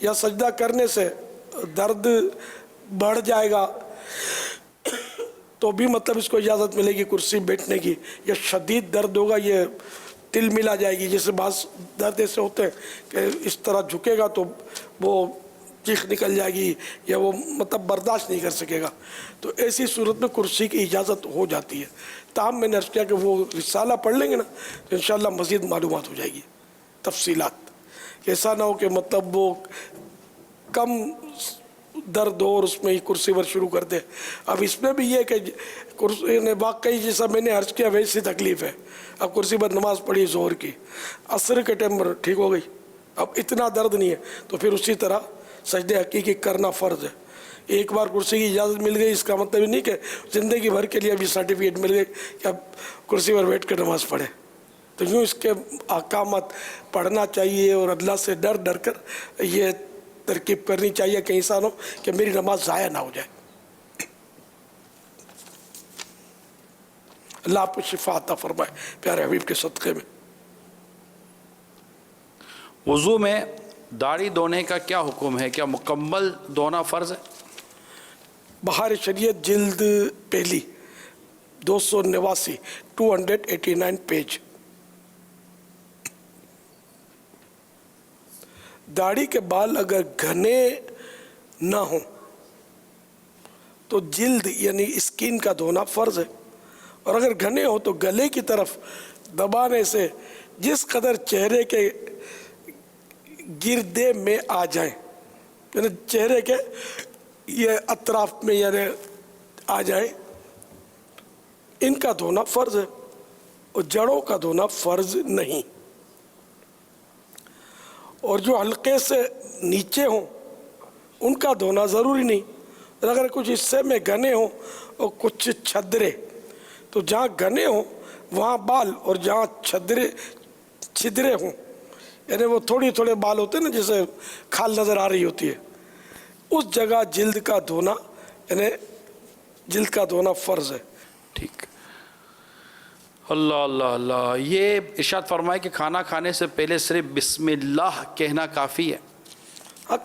یا سجدہ کرنے سے درد بڑھ جائے گا تو بھی مطلب اس کو اجازت ملے گی کرسی بیٹھنے کی، یا شدید درد ہوگا یہ تل ملا جائے گی، جیسے بعض درد ایسے ہوتے ہیں کہ اس طرح جھکے گا تو وہ چیخ نکل جائے گی یا وہ مطلب برداشت نہیں کر سکے گا، تو ایسی صورت میں کرسی کی اجازت ہو جاتی ہے۔ تاہم میں نے عرض کیا کہ وہ رسالہ پڑھ لیں گے نا تو انشاءاللہ مزید معلومات ہو جائے گی، تفصیلات، ایسا نہ ہو کہ مطلب وہ کم درد ہو اور اس میں ہی کرسی پر شروع کر دے۔ اب اس میں بھی یہ کہ کرسی نے واقعی جیسا میں نے عرض کیا ویسی تکلیف ہے، اب کرسی پر نماز پڑھی ظہر کی، عصر کے ٹائم پر ٹھیک ہو گئی، اب اتنا درد نہیں ہے تو پھر اسی طرح سجدہ حقیقی کرنا فرض ہے۔ ایک بار کرسی کی اجازت مل گئی اس کا مطلب نہیں کہ زندگی بھر کے لیے ابھی سرٹیفکیٹ مل گئی کہ اب کرسی پر بیٹھ کر نماز پڑھے، تو یوں اس کے احکامات پڑھنا چاہیے اور اللہ سے ڈر کر یہ ترکیب کرنی چاہیے کہ انسان ہو کہ میری نماز ضائع نہ ہو جائے۔ اللہ آپ کو شفا عطا فرمائے پیارے حبیب کے صدقے میں۔ وضو میں داڑھی دھونے کا کیا حکم ہے؟ کیا مکمل دھونا فرض ہے؟ بہار شریعت جلد پہلی 289 پیج۔ داڑھی کے بال اگر گھنے نہ ہوں تو جلد یعنی اسکن کا دھونا فرض ہے، اور اگر گھنے ہوں تو گلے کی طرف دبانے سے جس قدر چہرے کے گردے میں آ جائیں، یعنی چہرے کے یہ اطراف میں یعنی آ جائیں، ان کا دھونا فرض ہے اور جڑوں کا دھونا فرض نہیں، اور جو حلقے سے نیچے ہوں ان کا دھونا ضروری نہیں، اور اگر کچھ حصے میں گھنے ہوں اور کچھ چھدرے، تو جہاں گھنے ہوں وہاں بال اور جہاں چھدرے ہوں یعنی وہ تھوڑے بال ہوتے ہیں نا جیسے کھال نظر آ رہی ہوتی ہے، اس جگہ جلد کا دھونا، یعنی جلد کا دھونا فرض ہے. ٹھیک. اللہ اللہ اللہ. یہ ارشاد فرمائے کہ کھانا کھانے سے پہلے صرف بسم اللہ کہنا کافی ہے؟ ہاں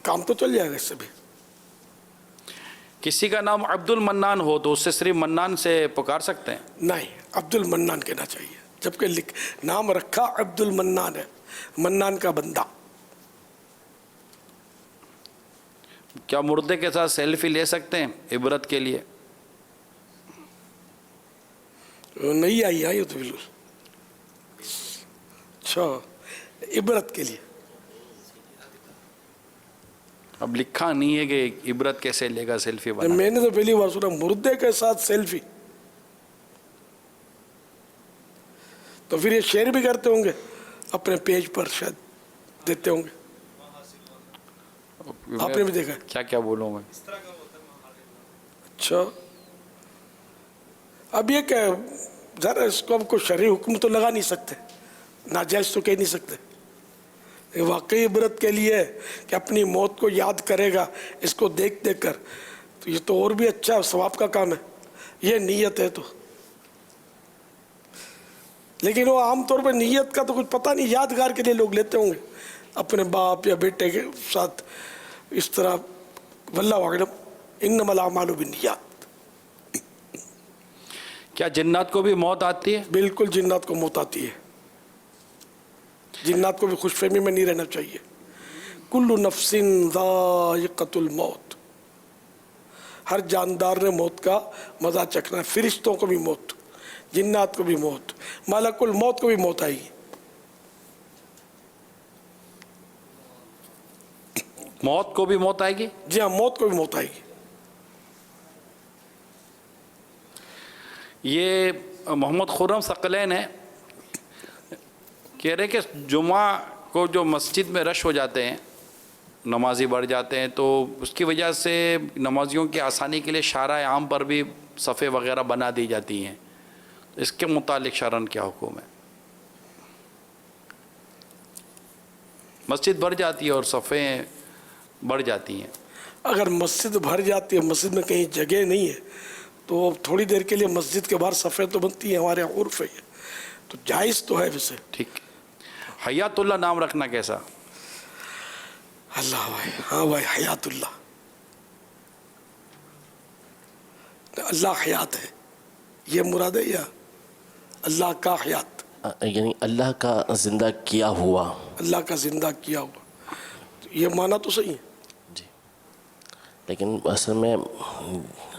کام تو چل جائے گا اس سے بھی. کسی کا نام عبد المنان ہو تو اس سے صرف منان سے پکار سکتے ہیں؟ نہیں، عبد المنان کہنا چاہیے، جبکہ نام رکھا عبد المنان ہے، منان کا بندہ. کیا مردے کے ساتھ سیلفی لے سکتے ہیں عبرت کے لیے؟ نہیں آئی یہ تو بالکل. اچھا، عبرت کے لیے. اب لکھا نہیں ہے کہ عبرت کیسے لے گا سیلفی بنا. میں نے تو پہلی بار سنا مردے کے ساتھ سیلفی. تو پھر یہ شیئر بھی کرتے ہوں گے اپنے پیج پر، شاید دیتے ہوں گے. آپ نے بھی دیکھا؟ کیا کیا بولوں میں. اچھا، اب یہ کہ ذرا اس کو اب کوئی شرعی حکم تو لگا نہیں سکتے، ناجائز تو کہہ نہیں سکتے. واقعی عبرت کے لیے کہ اپنی موت کو یاد کرے گا اس کو دیکھ کر، تو یہ تو اور بھی اچھا ثواب کا کام ہے. یہ نیت ہے تو. لیکن وہ عام طور پہ نیت کا تو کچھ پتہ نہیں، یادگار کے لیے لوگ لیتے ہوں گے اپنے باپ یا بیٹے کے ساتھ اس طرح. واللہ اعلم، انما الاعمال بالنیات. کیا جنات کو بھی موت آتی ہے؟ بالکل جنات کو موت آتی ہے. جنات کو بھی خوش فہمی میں نہیں رہنا چاہیے. کل نفس ذائقۃ الموت، ہر جاندار نے موت کا مزہ چکھنا ہے. فرشتوں کو بھی موت، جنات کو بھی موت، ملک الموت کو بھی موت آئے گی. موت کو بھی موت آئے گی؟ جی ہاں، موت کو بھی موت آئے گی. یہ محمد خرم ثقلین ہے، کہہ رہے کہ جمعہ کو جو مسجد میں رش ہو جاتے ہیں، نمازی بڑھ جاتے ہیں، تو اس کی وجہ سے نمازیوں کی آسانی کے لیے شارع عام پر بھی صفیں وغیرہ بنا دی جاتی ہیں. اس کے متعلق شرعاً کیا حکم ہے؟ مسجد بھر جاتی ہے اور صفیں بڑھ جاتی ہیں. اگر مسجد بھر جاتی ہے، مسجد میں کہیں جگہ نہیں ہے، تو تھوڑی دیر کے لیے مسجد کے باہر صفیں تو بنتی ہیں، ہمارے یہاں عرف ہے یہ تو جائز تو ہے ویسے. ٹھیک. حیات اللہ نام رکھنا کیسا؟ اللہ بھائی، ہاں بھائی، حیات اللہ. اللہ حیات ہے، یہ مراد ہے یا اللہ کا حیات؟ یعنی اللہ کا زندہ کیا ہوا. اللہ کا زندہ کیا ہوا، یہ معنی تو صحیح ہے. جی، لیکن اصل میں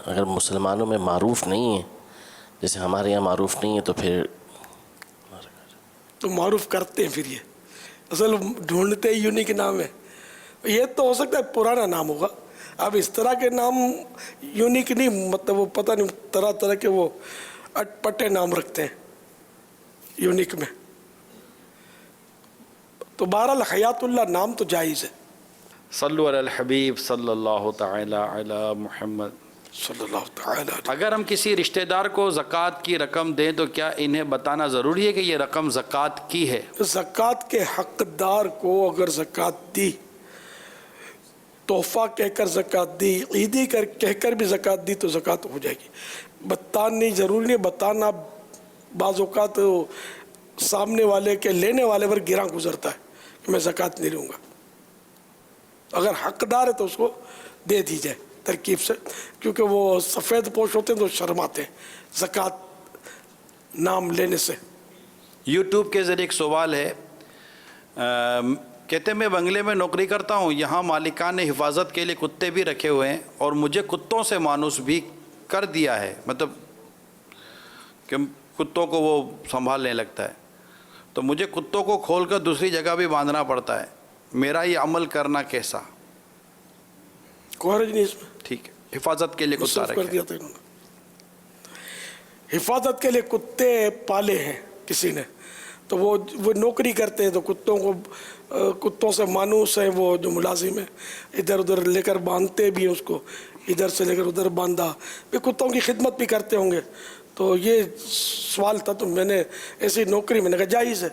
اگر مسلمانوں میں معروف نہیں ہے، جیسے ہمارے یہاں معروف نہیں ہے، تو پھر تو معروف کرتے ہیں. پھر یہ اصل ڈھونڈتے ہی یونیک نام ہے. یہ تو ہو سکتا ہے پرانا نام ہوگا. اب اس طرح کے نام یونیک نہیں، مطلب وہ پتہ نہیں طرح طرح کے وہ اٹ پٹے نام رکھتے ہیں یونیک میں. تو بہرحال حیات اللہ نام تو جائز ہے. صلو علی الحبیب صلی اللہ تعالی علی محمد صلی اللہ تعالی. اگر ہم کسی رشتہ دار کو زکوٰۃ کی رقم دیں تو کیا انہیں بتانا ضروری ہے کہ یہ رقم زکوٰۃ کی ہے؟ زکوٰۃ کے حقدار کو اگر زکوٰۃ دی، تحفہ کہہ کر زکوٰۃ دی، عیدی کہہ کر بھی زکوٰۃ دی، تو زکوٰۃ ہو جائے گی. بتانی ضروری نہیں. بتانا بعض اوقات سامنے والے کے لینے والے پر گراں گزرتا ہے کہ میں زکوٰۃ نہیں لوں گا. اگر حقدار ہے تو اس کو دے دی جائے ترکیب سے، کیونکہ وہ سفید پوش ہوتے ہیں تو شرماتے ہیں زکوٰۃ نام لینے سے. یوٹیوب کے ذریعے ایک سوال ہے، کہتے ہیں میں بنگلے میں نوکری کرتا ہوں، یہاں مالکان نے حفاظت کے لیے کتے بھی رکھے ہوئے ہیں اور مجھے کتوں سے مانوس بھی کر دیا ہے، مطلب کہ کتوں کو وہ سنبھالنے لگتا ہے، تو مجھے کتوں کو کھول کر دوسری جگہ بھی باندھنا پڑتا ہے. میرا یہ عمل کرنا کیسا؟ کوئی حرج نہیں اس میں. ٹھیک ہے، حفاظت کے لیے کتا کر دیا تھا انہوں نے. حفاظت کے لیے کتے پالے ہیں کسی نے، تو وہ نوکری کرتے ہیں، تو کتوں سے مانوس ہیں وہ جو ملازم ہیں، ادھر ادھر لے کر باندھتے بھی ہیں اس کو، ادھر سے لے کر ادھر باندھا. یہ کتوں کی خدمت بھی کرتے ہوں گے. تو یہ سوال تھا، تو میں نے ایسی نوکری میں نے کہا جائز ہے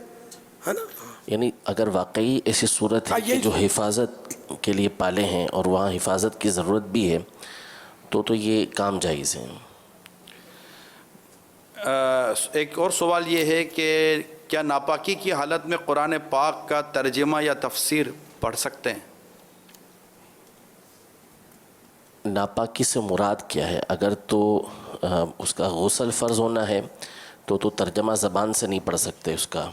نا. یعنی اگر واقعی ایسی صورت ہے کہ جو حفاظت کے لیے پالے ہیں اور وہاں حفاظت کی ضرورت بھی ہے تو یہ کام جائز ہے. ایک اور سوال یہ ہے کہ کیا ناپاکی کی حالت میں قرآن پاک کا ترجمہ یا تفسیر پڑھ سکتے ہیں؟ ناپاکی سے مراد کیا ہے؟ اگر تو اس کا غسل فرض ہونا ہے تو ترجمہ زبان سے نہیں پڑھ سکتے، اس کا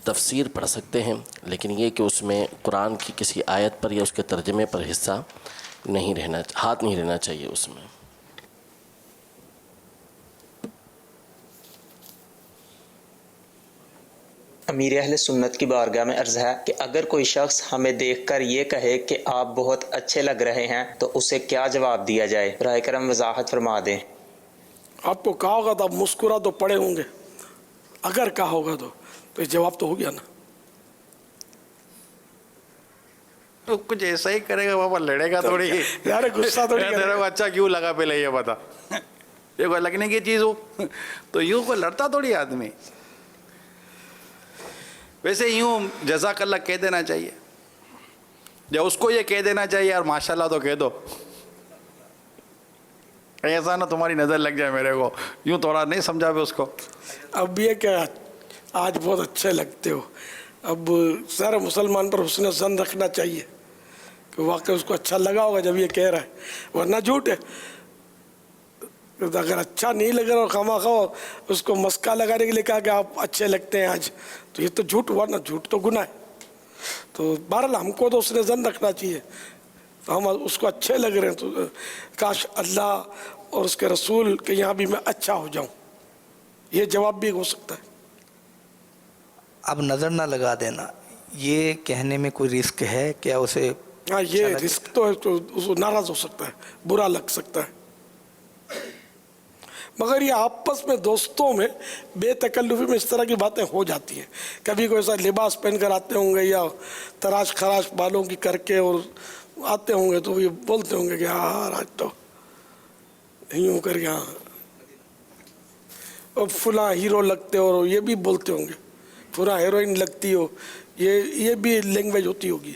تفسیر پڑھ سکتے ہیں، لیکن یہ کہ اس میں قرآن کی کسی آیت پر یا اس کے ترجمے پر حصہ نہیں رہنا، ہاتھ نہیں رہنا چاہیے اس میں. امیر اہل سنت کی بارگاہ میں عرض ہے کہ اگر کوئی شخص ہمیں دیکھ کر یہ کہے کہ آپ بہت اچھے لگ رہے ہیں تو اسے کیا جواب دیا جائے؟ براہ کرم وضاحت فرما دیں. آپ کو کہا ہوگا تو آپ مسکرا تو پڑے ہوں گے، اگر کہا ہوگا تو جواب تو ہو گیا نا. کچھ ایسا ہی کرے گا بابا، لڑے گا تھوڑی. یار غصہ تھوڑی تیرے کو اچھا کیوں لگا پہلے یہ بتا. یہ کوئی لگنے کی چیز ہو تو یوں کوئی لڑتا تھوڑی آدمی. ویسے یوں جزاک اللہ کہہ دینا چاہیے، یا اس کو یہ کہہ دینا چاہیے یار ماشاءاللہ تو کہہ دو. ایسا نہ تمہاری نظر لگ جائے میرے کو، یوں تھوڑا نہیں سمجھا بھی اس کو. اب یہ کہ آج بہت اچھے لگتے ہو، اب سارے مسلمان پر حسن ظن رکھنا چاہیے کہ واقعی اس کو اچھا لگا ہوگا جب یہ کہہ رہا ہے، ورنہ جھوٹ ہے. اگر اچھا نہیں لگ رہا اور خواہ اس کو مسکا لگانے کے لیے کہا کہ آپ اچھے لگتے ہیں آج، تو یہ تو جھوٹ ہوا نا. جھوٹ تو گناہ ہے. تو بہرحال ہم کو تو حسن ظن رکھنا چاہیے، تو ہم اس کو اچھے لگ رہے ہیں تو کاش اللہ اور اس کے رسول کے یہاں بھی میں اچھا ہو جاؤں. یہ جواب بھی ہو سکتا ہے. اب نظر نہ لگا دینا، یہ کہنے میں کوئی رسک ہے کیا اسے؟ ہاں یہ رسک تو ہے، تو اس کو ناراض ہو سکتا ہے، برا لگ سکتا ہے. مگر یہ آپس میں دوستوں میں بے تکلفی میں اس طرح کی باتیں ہو جاتی ہیں. کبھی کوئی ایسا لباس پہن کر آتے ہوں گے یا تراش خراش بالوں کی کر کے اور آتے ہوں گے تو یہ بولتے ہوں گے کہ ہاں آج تو یوں کر یہاں اور فلاں ہیرو لگتے ہو، اور یہ بھی بولتے ہوں گے فلاں ہیروئن لگتی ہو. یہ بھی لینگویج ہوتی ہوگی.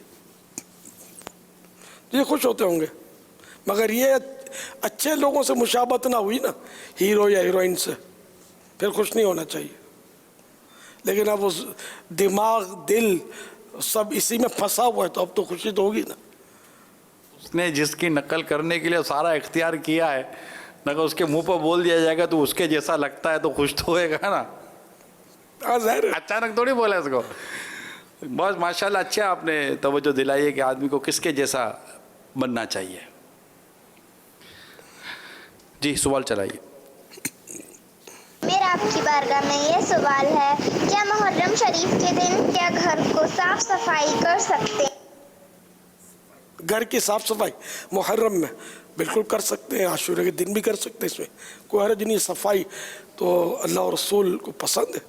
یہ خوش ہوتے ہوں گے. مگر یہ اچھے لوگوں سے مشابہت نہ ہوئی نا ہیرو یا ہیروئن سے، پھر خوش نہیں ہونا چاہیے. لیکن اب اس دماغ دل سب اسی میں پھنسا ہوا ہے تو اب تو خوشی تو ہوگی نا. اس نے جس کی نقل کرنے کے لیے سارا اختیار کیا ہے، اگر اس کے منہ پر بول دیا جائے گا تو اس کے جیسا لگتا ہے تو خوش تو ہوئے گا نا. اچانک تھوڑی بولا اس کو. بہت ماشاءاللہ اچھا آپ نے توجہ دلائی ہے کہ آدمی کو کس کے جیسا بننا چاہیے. جی سوال چلائیے. میرا آپ کی بارگاہ میں یہ سوال ہے، کیا محرم شریف کے دن کیا گھر کو صاف صفائی کر سکتے؟ گھر کی صاف صفائی محرم میں بالکل کر سکتے ہیں، عاشورہ کے دن بھی کر سکتے ہیں. اس میں کوئی حرج نہیں. صفائی تو اللہ اور رسول کو پسند ہے،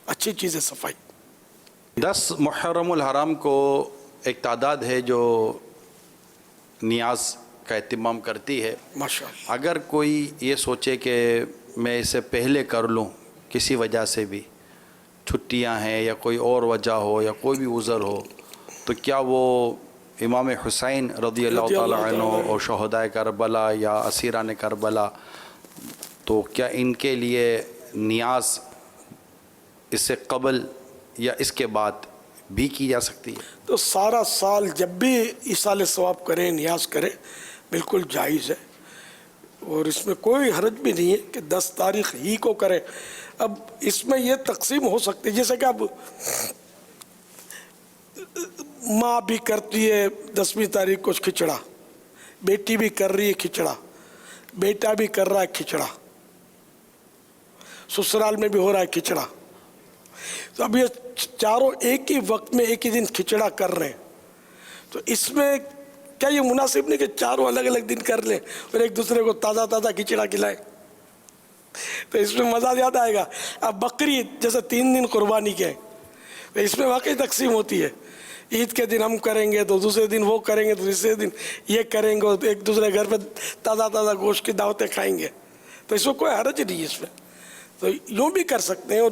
اچھی چیز ہے صفائی. 10 محرم الحرام کو ایک تعداد ہے جو نیاز کا اہتمام کرتی ہے. ماشاءاللہ. اگر کوئی یہ سوچے کہ میں اسے پہلے کر لوں، کسی وجہ سے بھی چھٹیاں ہیں یا کوئی اور وجہ ہو یا کوئی بھی عذر ہو، تو کیا وہ امام حسین رضی اللہ تعالیٰ عنہ اور شہدائے کربلا یا اسیران کربلا، تو کیا ان کے لیے نیاز اس سے قبل یا اس کے بعد بھی کی جا سکتی ہے؟ تو سارا سال جب بھی ایصال ثواب کریں، نیاز کریں، بالکل جائز ہے. اور اس میں کوئی حرج بھی نہیں ہے کہ 10 تاریخ ہی کو کریں. اب اس میں یہ تقسیم ہو سکتی ہے، جیسے کہ اب ماں بھی کرتی ہے 10ویں تاریخ کو کھچڑا، بیٹی بھی کر رہی ہے کھچڑا، بیٹا بھی کر رہا ہے کھچڑا، سسرال میں بھی ہو رہا ہے کھچڑا. تو اب یہ چاروں ایک ہی وقت میں ایک ہی دن کھچڑا کر رہے ہیں، تو اس میں کیا یہ مناسب نہیں کہ چاروں الگ الگ دن کر لیں اور ایک دوسرے کو تازہ تازہ کھچڑا کھلائیں؟ تو اس میں مزہ زیادہ آئے گا. اب بقرعید جیسے 3 دن قربانی کے، تو اس میں واقعی تقسیم ہوتی ہے. عید کے دن ہم کریں گے تو دوسرے دن وہ کریں گے، تو تیسرے دن یہ کریں گے، ایک دوسرے گھر پہ تازہ تازہ گوشت کی دعوتیں کھائیں گے. تو اس میں کوئی حرج نہیں ہے اس میں. تو یوں بھی کر سکتے ہیں. اور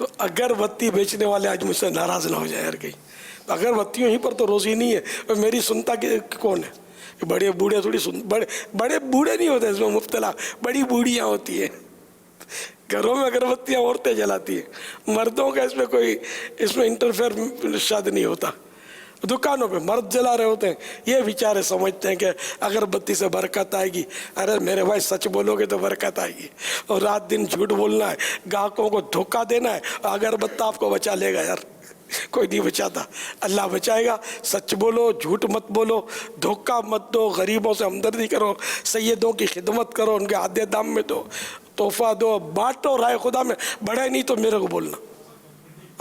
تو اگربتی بیچنے والے آج مجھ سے ناراض نہ ہو جائے یار کہیں. تو اگربتیوں ہی پر تو روزی نہیں ہے. اور میری سنتا کہ کون ہے؟ بڑے بوڑھے تھوڑی بڑے بوڑھے نہیں ہوتے اس میں مبتلا, بڑی بوڑھیاں ہوتی ہیں. گھروں میں اگربتیاں عورتیں جلاتی ہیں, مردوں کا اس میں انٹرفیئر شاید نہیں ہوتا. دکانوں پہ مرد جلا رہے ہوتے ہیں, یہ بیچارے سمجھتے ہیں کہ اگربتی سے برکت آئے گی. ارے میرے بھائی سچ بولو گے تو برکت آئے گی, اور رات دن جھوٹ بولنا ہے, گاہکوں کو دھوکہ دینا ہے, اگربتہ آپ کو بچا لے گا یار, کوئی نہیں بچاتا, اللہ بچائے گا. سچ بولو, جھوٹ مت بولو, دھوکہ مت دو, غریبوں سے ہمدردی کرو, سیدوں کی خدمت کرو, ان کے آدھے دام میں دو, تحفہ دو, بانٹو رائے خدا میں. بڑھے نہیں تو میرے کو بولنا.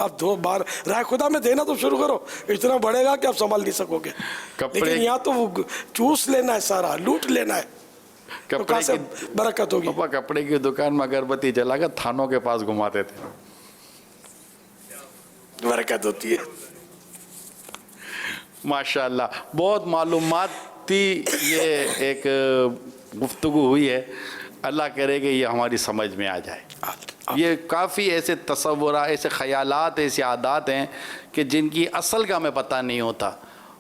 آپ دو بار رائے خدا میں دینا تو شروع کرو, اتنا بڑھے گا کہ آپ سنبھال نہیں سکو گے. لیکن یہاں تو چوس لینا ہے, سارا لوٹ لینا ہے, تو کہاں سے برکت ہوگی؟ پاپا کپڑے کی دکان میں اگربتی جلا کر تھانوں کے پاس گھماتے تھے, برکت ہوتی ہے. ماشاءاللہ. بہت معلوماتی یہ ایک گفتگو ہوئی ہے. اللہ کرے کہ یہ ہماری سمجھ میں آ جائے. یہ کافی ایسے تصورات, ایسے خیالات, ایسے عادات ہیں کہ جن کی اصل کا ہمیں پتہ نہیں ہوتا,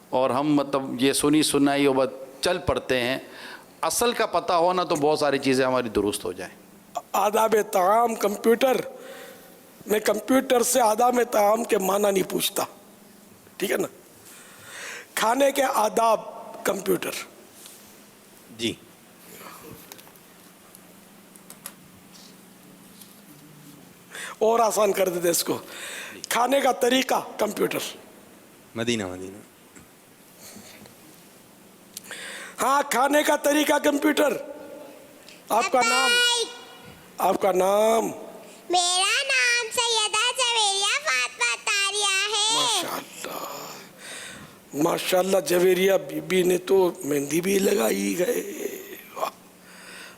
اور ہم مطلب یہ سنی سنائی اور بس چل پڑتے ہیں. اصل کا پتہ ہونا تو بہت ساری چیزیں ہماری درست ہو جائیں. آداب طعام کمپیوٹر میں کمپیوٹر سے آداب طعام کے معنی نہیں پوچھتا, ٹھیک ہے نا. کھانے کے آداب کمپیوٹر. جی اور آسان کر دیتے اس کو. کھانے کا طریقہ کمپیوٹر. مدینہ. ہاں, کھانے کا طریقہ کمپیوٹر. آپ کا نام؟ آپ کا نام؟ میرا نام سیدہ جویریہ فاطمہ طاریہ ہے. ماشاءاللہ ماشاءاللہ. جویریہ بی بی نے تو مہندی بھی لگائی ہے,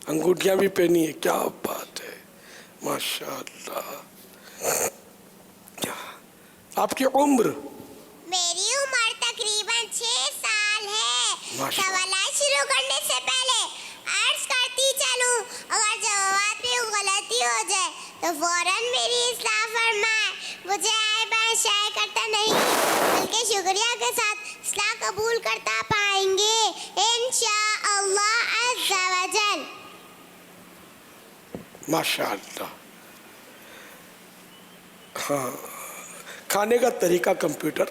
انگوٹھیاں بھی پہنی ہے, کیا بات ہے, ماشاءاللہ. آپ کی عمر؟ میری عمر تقریباً 6 سال ہے. سوالات شروع کرنے سے پہلے عرض کرتی چلوں, اگر جوابات میں غلطی ہو جائے تو فوراً میری اصلاح فرمائے. مجھے عیبیں شائع کرتا نہیں, بلکہ شکریہ کے ساتھ اصلاح قبول کرتا پائیں گے انشاءاللہ عز و جل. ماشاءاللہ. ہاں, کھانے کا طریقہ کمپیوٹر.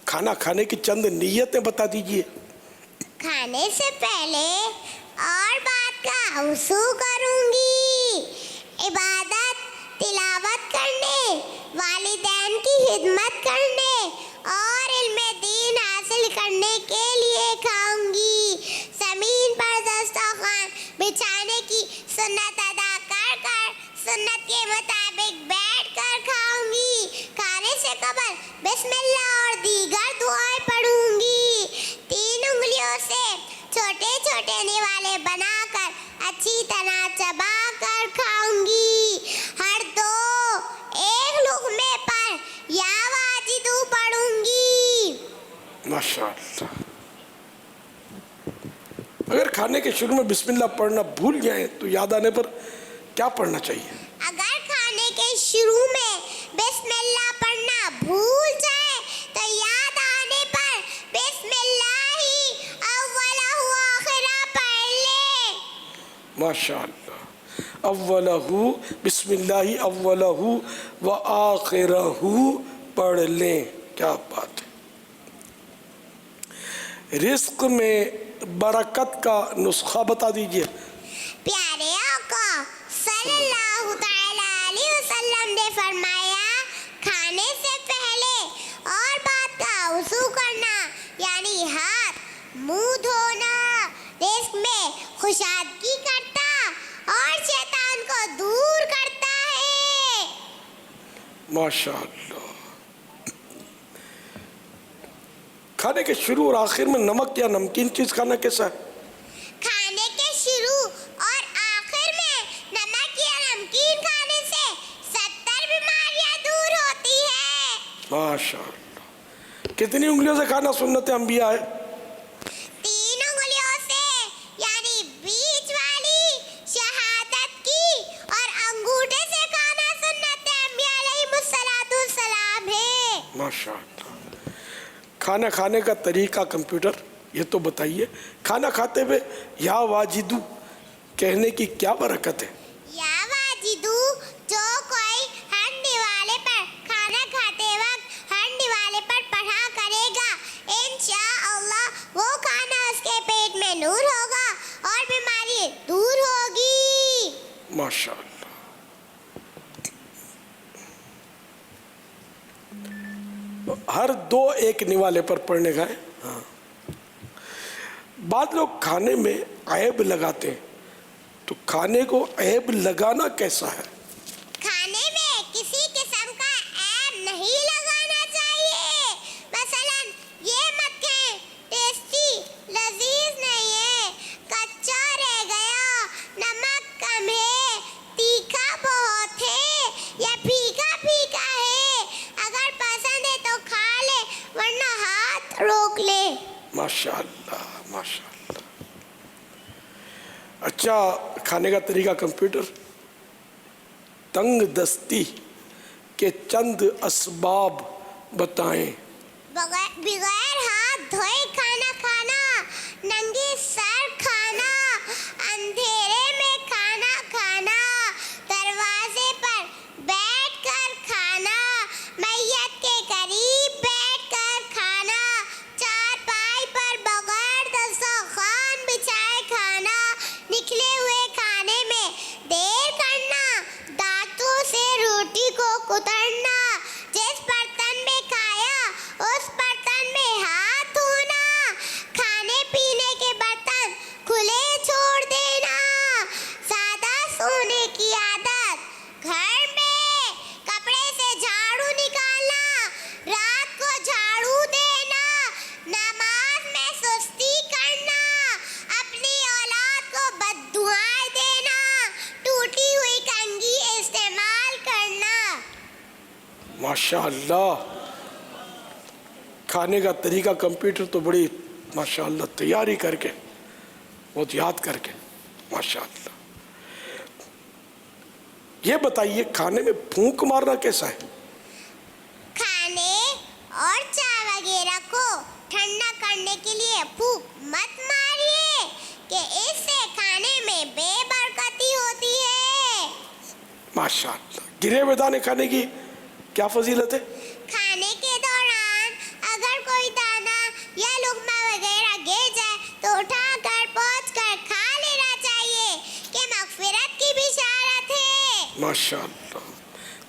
کھانا کھانے کی چند نیتیں بتا دیجئے. کھانے سے پہلے اور بات کا وضو کروں گی. عبادت تلاوت کرنے, والدین کی خدمت کرنے اور علم دین حاصل کرنے کے لیے کھاؤں گی. زمین پر دسترخوان بچھانے کی سنت ادا کر کر سنت کے مطابق بیٹھ کر کھاؤں گی. کھانے سے قبل بسم اللہ اور دیگر دعائیں پڑھوں گی. 3 انگلیوں سے چھوٹے چھوٹے نوالے بنا کر اچھی طرح چبا کر کھاؤں گی. ہر 1 لقمے پر یا واجدو پڑھوں گی. ماشاءاللہ. اگر کھانے کے شروع میں بسم اللہ پڑھنا بھول جائیں تو یاد آنے پر کیا پڑھنا چاہیے؟ اگر کھانے کے شروع میں بسم اللہ پڑھنا بھول جائے تو یاد آنے پر بسم اللہ ہی اولہ و آخرہ پڑھ لیں. ماشاءاللہ. اولہ بسم اللہ اولہ و آخرہ پڑھ لیں, کیا بات ہے. رزق میں برکت کا نسخہ بتا دیجئے. پیارے آقا صلی اللہ تعالی علیہ وسلم نے فرمایا, کھانے سے پہلے اور بعد کا وضو کرنا یعنی ہاتھ منہ دھونا رزق میں خوشادگی کرتا اور شیطان کو دور کرتا ہے. ماشاءاللہ. کھانے کے شروع اور آخر میں نمک یا نمکین چیز کھانا کیسا ہے؟ کھانے کے شروع اور آخر میں نمک یا نمکین کھانے سے 70 بیماریاں دور ہوتی ہیں. ماشاءاللہ. کتنی انگلیوں سے کھانا سنت انبیاء ہے؟ 3 انگلیوں سے یعنی بیچ والی شہادت کی, اور انگوٹھے سے کھانا سنت انبیاء علیہ ماشاء اللہ. کھانا کھانے کا طریقہ کمپیوٹر یہ تو بتائیے. کھانا کھاتے ہوئے یا واجدو کہنے کی کیا برکت ہے؟ یا واجدو جو کوئی ہر دیوالے پر کھانا کھاتے وقت ہر دیوالے پر پڑھا کرے گا انشاءاللہ وہ کھانا اس کے پیٹ میں نور ہوگا اور بیماری دور ہوگی. ماشاء اللہ. ہر دو ایک نوالے پر پڑھنے کا ہے. ہاں. بعض لوگ کھانے میں عیب لگاتے ہیں تو کھانے کو عیب لگانا کیسا ہے؟ کھانے میں کسی قسم کا عیب نہیں لگانا چاہیے. مثلا یہ مت کہیں ٹیسٹی لذیذ نہیں ہے, کچا رہ گیا, نمک کم ہے, تیکھا بہت ہے یا پھیکا پھیکا ہے. اگر پسند ہے تو کھا لے ورنہ ہاتھ روک لے. ماشاء اللہ ماشاء اللہ. اچھا کھانے کا طریقہ کمپیوٹر تنگ دستی کے چند اسباب بتائیں. بغیر ہاتھ دھوئے کھانا کھانا, ننگے سر کھانا, اندھیرے میں کھانا کھانا, دروازے پر بیٹھ کر کھانا, میت کے قریب بیٹھ کر کھانا, چارپائی پر بغیر دسترخوان بچھائے کھانا, نکلے ہوئے کھانے میں دیر کرنا, دانتوں سے روٹی کو کترنا, جس برتن میں کھایا اس برتن میں ہاتھ دھونا, کھانے پینے کے برتن کھلے چھوڑ دینا, زیادہ سونے کی عادت, گھر میں کپڑے سے جھاڑو نکالنا, رات کو جھاڑو دینا, نماز میں سستی کرنا, اپنی اولاد کو بددعائیں دینا, ٹوٹی ہوئی کنگھی استعمال کرنا. ماشاء اللہ. کھانے کا طریقہ کمپیوٹر تو بڑی ماشاء اللہ تیاری کر کے بہت یاد کر کے ماشاء اللہ. یہ بتائیے کھانے میں پھونک مارنا کیسا ہے؟ کھانے اور چائے وغیرہ کو ٹھنڈا کرنے کے لیے پھونک مت ماریے کہ اس سے کھانے میں بے برکتی ہوتی ہے. ماشاء اللہ. گرے ہوئے دانے کھانے کی کیا فضیلت ہے؟ کھانے کے دوران اگر کوئی دانہ یا لقمہ وغیرہ گر جائے تو اٹھا کر پوچھ کر کھا لینا چاہیے کہ مغفرت کی بشارت ہے. ماشاء اللہ.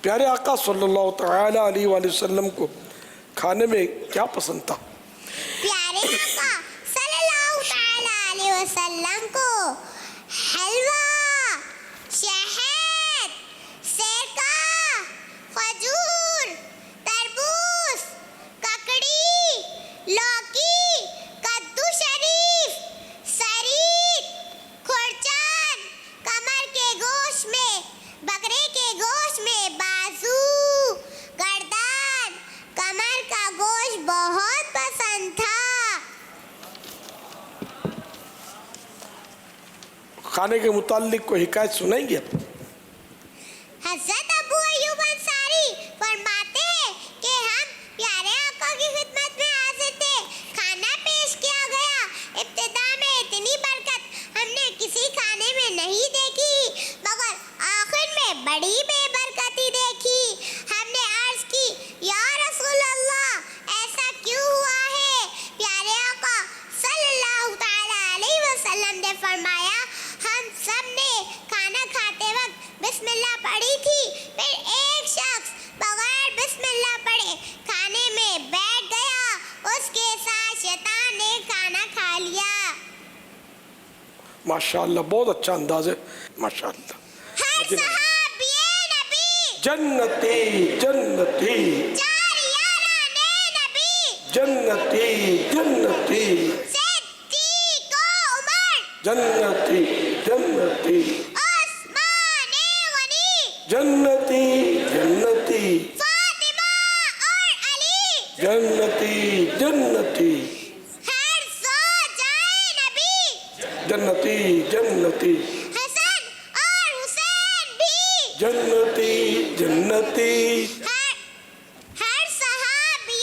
پیارے آقا صلی اللہ تعالی علیہ وآلہ وسلم کو کھانے میں کیا پسند تھا؟ پیارے آقا صلی اللہ تعالی علیہ وسلم کو حلوہ, شہد, سرکہ, کھجور, تربوز, ککڑی, لوکی, کدو شریف, سرید, کھرچن, کمر کے گوشت میں, بکرے کے گوشت میں بازو, گردن, کمر کا گوشت بہت پسند تھا. کھانے کے متعلق کوئی حکایت سنائیں گے؟ حضرت ابو ایوب انصاری فرماتے ہیں کہ ہم پیارے آقا کی خدمت میں حاضر تھے, کھانا پیش کیا گیا, ابتدا میں اتنی برکت ہم نے کسی کھانے میں نہیں دیکھی مگر آخر میں بڑی بے برکتی دیکھی. ہم نے عرض کی یا رسول اللہ ایسا کیوں ہوا ہے؟ پیارے آقا صلی اللہ تعالی علیہ وسلم نے فرمایا ہم سب نے کھانا کھاتے وقت بسم اللہ پڑھی تھی, پھر ایک شخص بغیر بسم اللہ پڑھے کھانے میں بیٹھ گیا, اس کے ساتھ شیطان نے کھانا کھا لیا. ماشاء اللہ بہت اچھا انداز ہے ماشاء اللہ. ہر صحابی نبی جنتی جنتی, جنتی جنتی, صدیق و عمر, جنتی جنتی, عثمان غنی, جنتی جنتی, فاطمہ اور علی, جنتی جنتی, ہر زوجائے نبی, جنتی جنتی, حسن اور حسین بھی, جنتی جنتی, ہر صحابی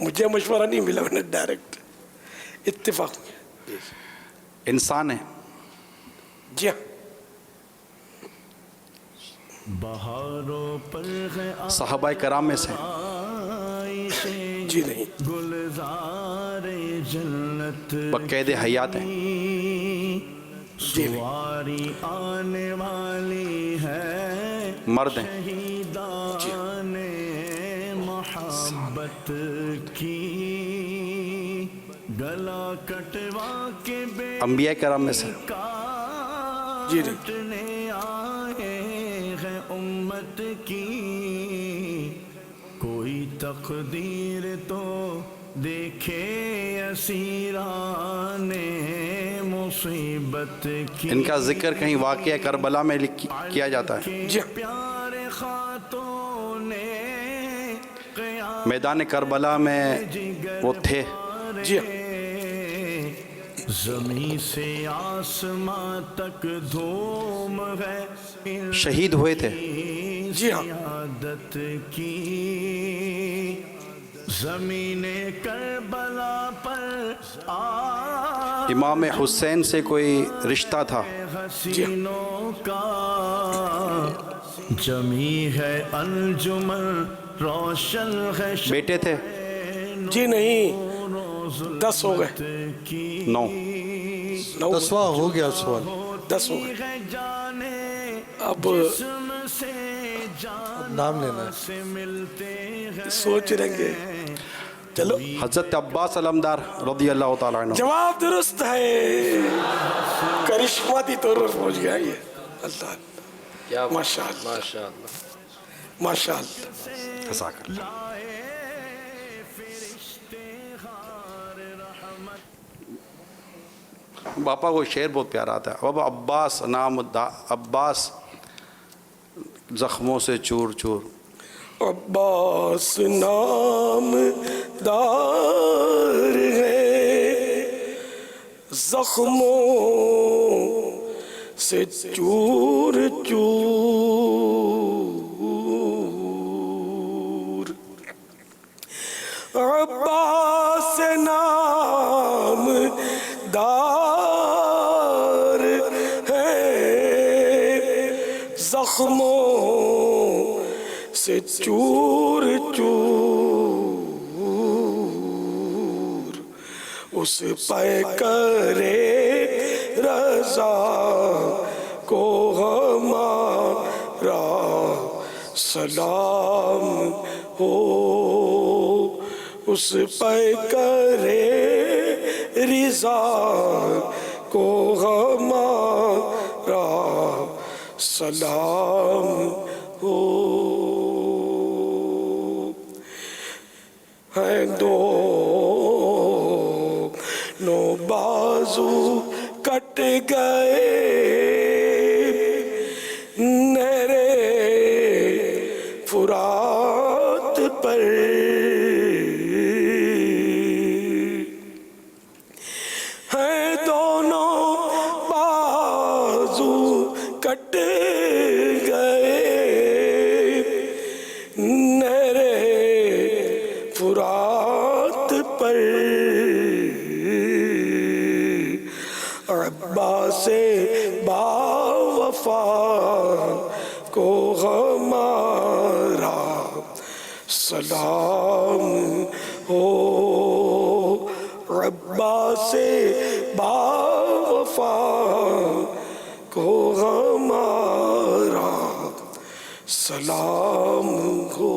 مجھے مشورہ نہیں ملا, میں نے ڈائریکٹ اتفاق کیا. انسان ہے. جی ہاں, صحابہ کرام میں سے جی نہیں, بقید حیات ہیں. جی نہیں, مرد ہیں. محبت کی گلا کٹوا کے انبیاء کرام میں سے جی نہیں, امت کی کوئی تقدیر تو دیکھے اسیران مصیبت کی. ان کا ذکر کہیں واقعہ کربلا میں کیا جاتا ہے. پیارے خاتوں نے میدان کربلا میں وہ تھے. جی زمین سے آسمان تک دھوم ہے, شہید ہوئے تھے. جی ہاں, عادت کی زمین کربلا پر امام حسین سے کوئی رشتہ تھا. حسینوں کا جمی ہے انجمن روشن ہے. بیٹے تھے. جی نہیں, 10 ہو گئے. 9. 10واں ہو گیا سوال. 10 ہو گئے. اب نام لینا ہے, سوچ رہیں گے. چلو, حضرت عباس علمدار رضی اللہ تعالیٰ عنہ. جواب درست ہے. کرشماتی طور پر پہنچ گیا یہ. اللہ, ماشاء اللہ, ماشاء اللہ, ماشاء اللہ. جزاک اللہ. باپا کو شعر بہت پیارا آتا ہے. اب عباس نام عباس زخموں سے چور چور. عباس نام دار ہے زخموں سے چور چور. عباس نام دار ہے زخموں سے چور چور. اس پہ کرے رضا کو ہمارا سلام ہو. اس پہ کرے رضا کو ہمارا سلام ہو. ہیں دونوں بازو کٹ گئے نہرے فرات پر. ہیں دونوں بازو کٹ گئے نہرے فرات پر. عباس با وفا کو ہمارا سلام ہو. عباس با وفا کو ہمارا سلام ہو.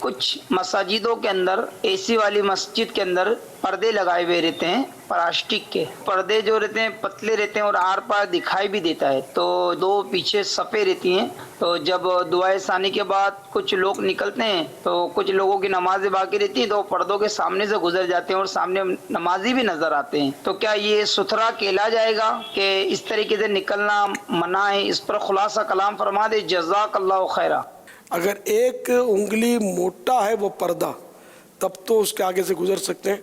کچھ مساجدوں کے اندر اے سی والی مسجد کے اندر پردے لگائے ہوئے رہتے ہیں, پلاسٹک کے پردے جو رہتے ہیں پتلے رہتے ہیں اور آر پار دکھائی بھی دیتا ہے. تو 2 پیچھے صفیں رہتی ہیں. تو جب دعائے ثانی کے بعد کچھ لوگ نکلتے ہیں تو کچھ لوگوں کی نمازیں باقی رہتی ہیں تو پردوں کے سامنے سے گزر جاتے ہیں اور سامنے نمازی بھی نظر آتے ہیں. تو کیا یہ ستھرا کہلا جائے گا کہ اس طریقے سے نکلنا منع ہے؟ اس پر خلاصہ کلام فرما دے. جزاک اللہ خیرہ. اگر ایک انگلی موٹا ہے وہ پردہ تب تو اس کے آگے سے گزر سکتے ہیں,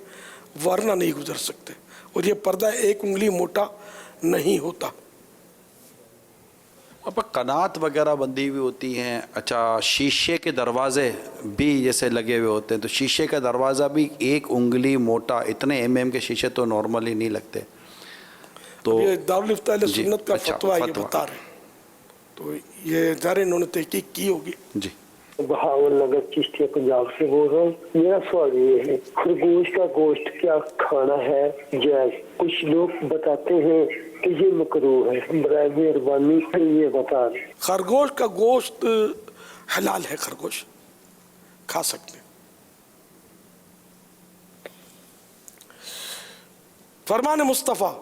ورنہ نہیں گزر سکتے. اور یہ پردہ ایک انگلی موٹا نہیں ہوتا. اب قنات وغیرہ بندھی ہوئی ہوتی ہیں. اچھا شیشے کے دروازے بھی جیسے لگے ہوئے ہوتے ہیں تو شیشے کا دروازہ بھی 1 انگلی موٹا, اتنے mm کے شیشے تو نارملی نہیں لگتے. تو دارالفتہ اہل سنت کا فتویٰ یہ بتا رہے ہیں, تو یہ ظاہر انہوں نے تحقیق کی ہوگی. جی بہاول نگر چشتیہ پنجاب سے بول رہا ہوں. میرا سوال یہ ہے خرگوش کا گوشت کیا کھانا ہے جائز؟ کچھ لوگ بتاتے ہیں کہ یہ مکروہ ہے, برائے مہربانی یہ بتا دیں. خرگوش کا گوشت حلال ہے, خرگوش کھا سکتے ہیں. فرمان مصطفیٰ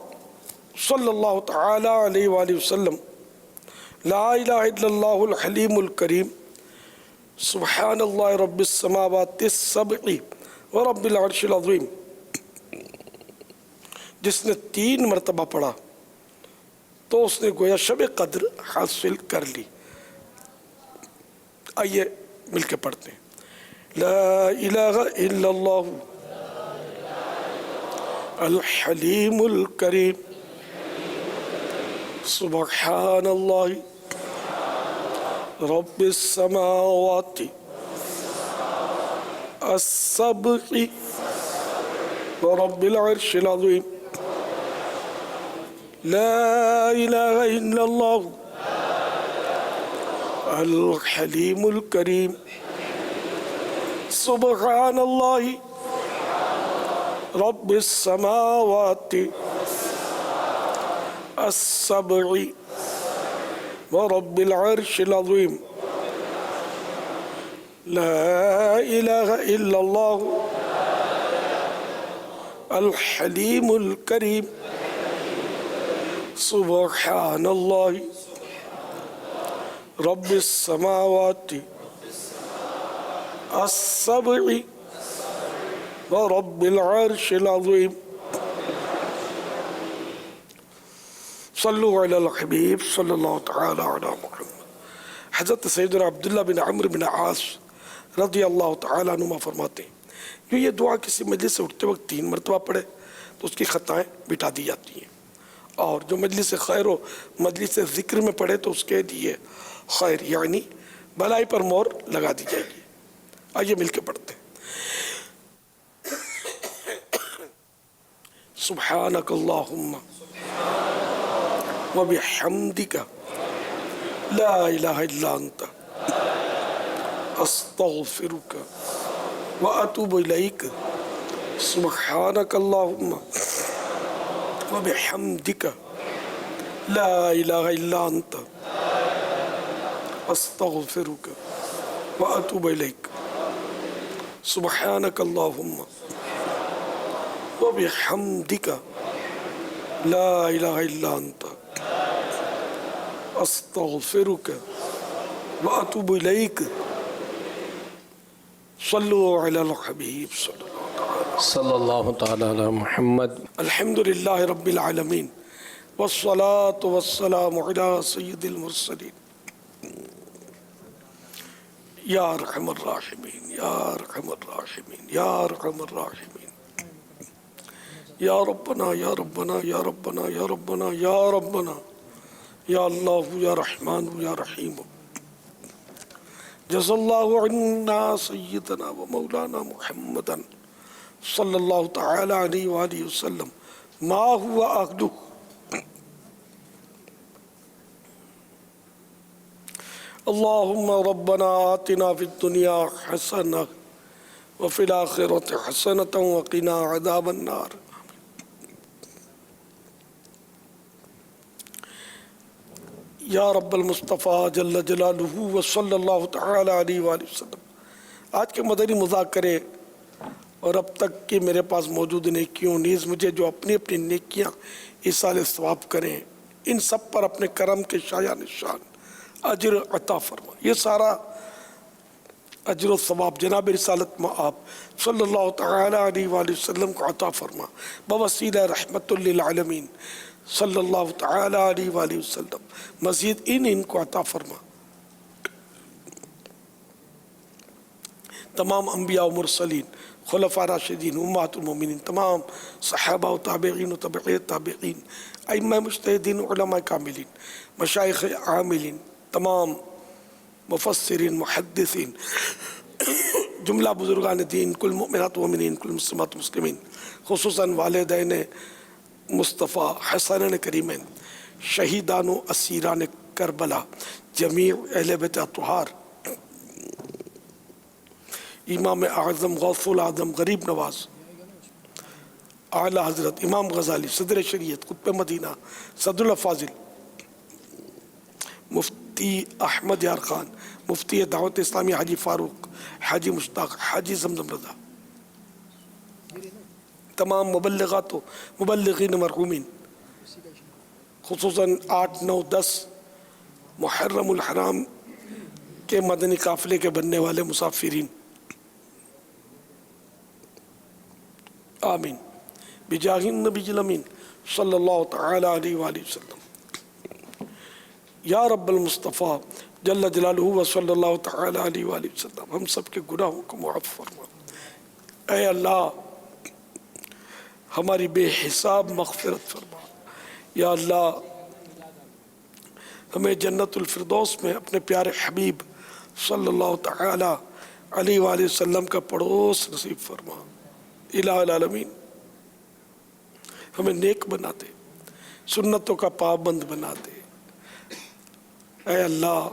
صلی اللہ تعالی علیہ وآلہ وسلم لا الہ الا اللہ الحلیم الکریم سبحان اللہ رب السماوات السبع ورب العرش العظیم, جس نے 3 مرتبہ پڑھا تو اس نے گویا شب قدر حاصل کر لی. آئیے مل کے پڑھتے ہیں. لا الہ الا اللہ الحلیم الکریم سبحان اللہ رب السماوات السبع ورب العرش العظیم لا الہ الا اللہ الحلیم الکریم سبحان اللہ رب السماوات السبع ورب العرش العظیم لا الہ الا اللہ الحلیم الکریم سبحان اللہ رب السماوات السبع ورب العرش العظیم. صلو علی الحبیب صلی اللہ تعالی علی محمد. حضرت سیدنا عبداللہ بن عمرو بن عاص رضی اللہ تعالی عنہ فرماتے ہیں کہ یہ دعا کسی مجلس سے اٹھتے وقت 3 مرتبہ پڑھے تو اس کی خطائیں مٹا دی جاتی ہیں, اور جو مجلس خیر و مجلس ذکر میں پڑھے تو اس کے لیے خیر یعنی بھلائی پر مور لگا دی جائے گی. آئیے مل کے پڑھتے ہیں. سبحانک اللہم وبحمدک لا الہ الا انت استغفرک واتوب الیک. سبحانک اللہم وبحمدک لا الہ الا انت استغفرک واتوب الیک. سبحانک اللہم وبحمدک لا الہ الا انت استغفرک واتوب الیک. صلو علی الحبیب صلی اللہ تعالی علی محمد. الحمدللہ رب العالمین والصلاة والسلام علی سید المرسلین. یا ارحم الراحمین یا ارحم الراحمین یا ارحم الراحمین. یا ربنا یا ربنا یا ربنا یا ربنا یا ربنا یا اللہ یا رحمان یا رحیم. جزا اللہ عنا سیدنا و مولانا محمدا صلی اللہ تعالی علیہ وآلہ وسلم ما ہوا اہلہ. اللہم ربنا آتنا فی الدنیا حسنہ وفی الآخرۃ حسنۃ وقنا عذاب النار. یا رب المصطفیٰ جل جلالہ وصلی اللہ تعالی علیہ وآلہ وسلم. آج کے مدنی مذاکرے اور اب تک کی میرے پاس موجود نیکیوں نیز مجھے جو اپنی اپنی نیکیاں ایصال ثواب کریں, ان سب پر اپنے کرم کے شایع نشان اجر عطا فرما. یہ سارا اجر و ثواب جناب رسالت مآب صلی اللہ تعالی علیہ وآلہ وسلم کو عطا فرما بوسیلہ رحمت للعالمین صلی اللہ تعالی علیہ وآلہ وسلم. مزید ان کو عطا فرما. تمام انبیاء و مرسلین خلفاء راشدین، امہات المومنین، تمام صحابہ و تابعین و تابعی تابعین، ائمہ مجتہدین و علماء کاملین، مشائخ عاملین، تمام مفسرین، محدثین، جملہ بزرگان دین، کل مؤمنات و مومنین، کل مسلمات و مسلمین، خصوصاً والدین مصطفیٰ حسنین کریمین، شہیدان و اسیران کربلا، جمیع اہل بیت اطہار، امام اعظم غوث العظم غریب نواز اعلی حضرت امام غزالی صدر شریعت قطب مدینہ صدر الافاضل مفتی احمد یار خان، مفتی دعوت اسلامی حاجی فاروق، حاجی مشتاق، حاجی زمزم رضا، تمام مبلغات و مبلغین مرحومین، خصوصاً 8، 9، 10 محرم الحرام کے مدنی قافلے کے بننے والے مسافرین، آمین بجاہ النبی الامین صلی اللہ تعالی علیہ وآلہ وسلم۔ یا رب المصطفیٰ جل جلالہ و صلی اللہ تعالی علیہ وآلہ وسلم، ہم سب کے گناہوں کو معاف فرما۔ اے اللہ ہماری بے حساب مغفرت فرما۔ یا اللہ ہمیں جنت الفردوس میں اپنے پیارے حبیب صلی اللہ تعالی علیہ وآلہ وسلم کا پڑوس نصیب فرما۔ الہ العالمین ہمیں نیک بنا دے، سنتوں کا پابند بنا دے۔ اے اللہ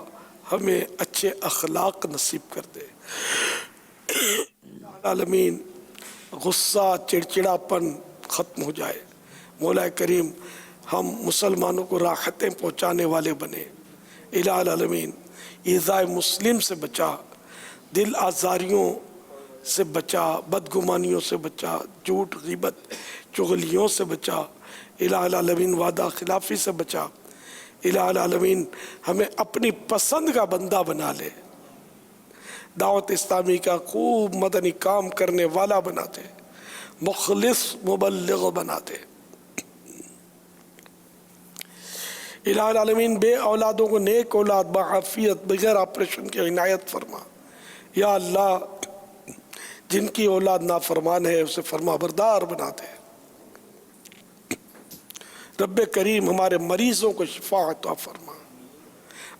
ہمیں اچھے اخلاق نصیب کر دے۔ العالمین غصہ، چڑچڑاپن ختم ہو جائے۔ مولا کریم ہم مسلمانوں کو راحتیں پہنچانے والے بنے۔ الہ العالمین ایذائے مسلم سے بچا، دل آزاریوں سے بچا، بدگمانیوں سے بچا، جھوٹ، غیبت، چغلیوں سے بچا۔ الہ العالمین وعدہ خلافی سے بچا۔ الہ العالمین ہمیں اپنی پسند کا بندہ بنا لے، دعوت اسلامی کا خوب مدنی کام کرنے والا بنا دے، مخلص مبلغ بنا دے۔ الہ العالمین بے اولادوں کو نیک اولاد بعافیت بغیر آپریشن کی عنایت فرما۔ یا اللہ جن کی اولاد نافرمان ہے اسے فرما بردار بنا دے۔ رب کریم ہمارے مریضوں کو شفا عطا فرما،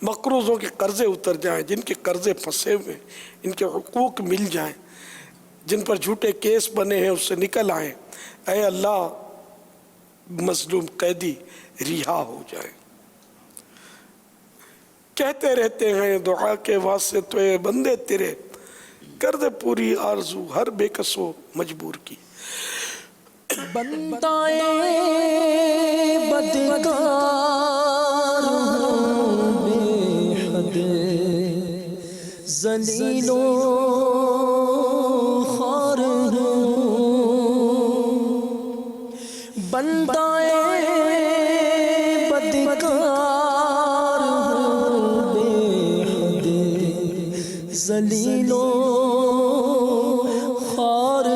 مقروضوں کے قرضے اتر جائیں، جن کے قرضے پھنسے ہوئے ان کے حقوق مل جائیں، جن پر جھوٹے کیس بنے ہیں اس سے نکل آئیں۔ اے اللہ مظلوم قیدی رہا ہو جائے۔ کہتے رہتے ہیں دعا کے واسطے بندے تیرے، کر دے پوری آرزو ہر بے کس و مجبور کی۔ بندائے بدکار بے حد ذلیل و خوار بندائے بدکار بے حد ذلیل و خوار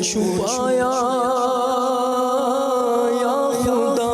چھپایا یا خدا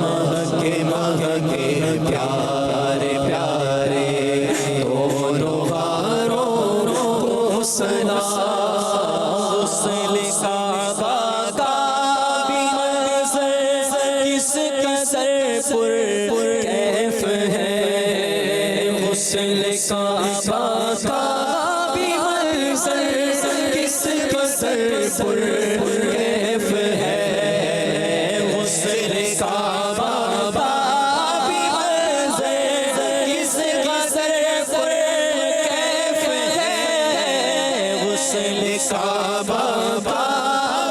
مہکے مہکے پیارے پیارے دونوں غاروں کو سلام غسل کعبہ کا بھی منظر کس قدر پر کیف ہے غسل کعبہ کا بھی منظر کس قدر پر کیف ہے غسل کعبہ کا بھی منظر کس قدر پر کیف ہے غسل کعبہ کا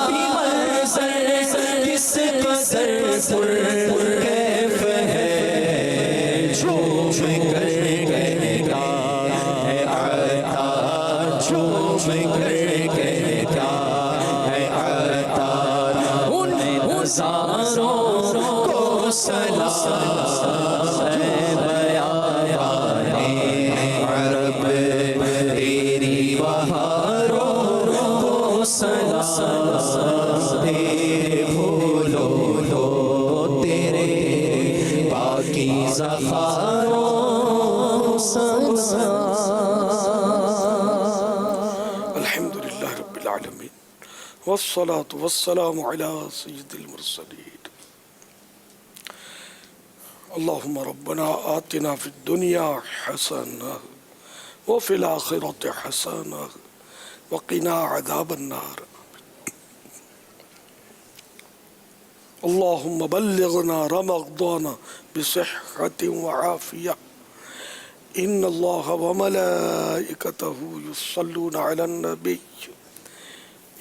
بھی منظر کس قدر پر کیف ہے جھوم کر کہتا ہے عطا جھوم کر کہتا ہے عطا ان نظاروں کو سلام ہے بیابانے عرب تیری بہاروں کو سلام تیرے پھولوں کو تیرے پاکیزہ خاروں سلام الحمد لله رب العالمين والصلاة والسلام على سيد المرسلين اللهم ربنا آتنا في الدنيا حسنة وفي الآخرة حسنة وقنا عذاب النار اللهم بلغنا رمضان بصحة وعافية إن الله وملائكته يصلون على النبي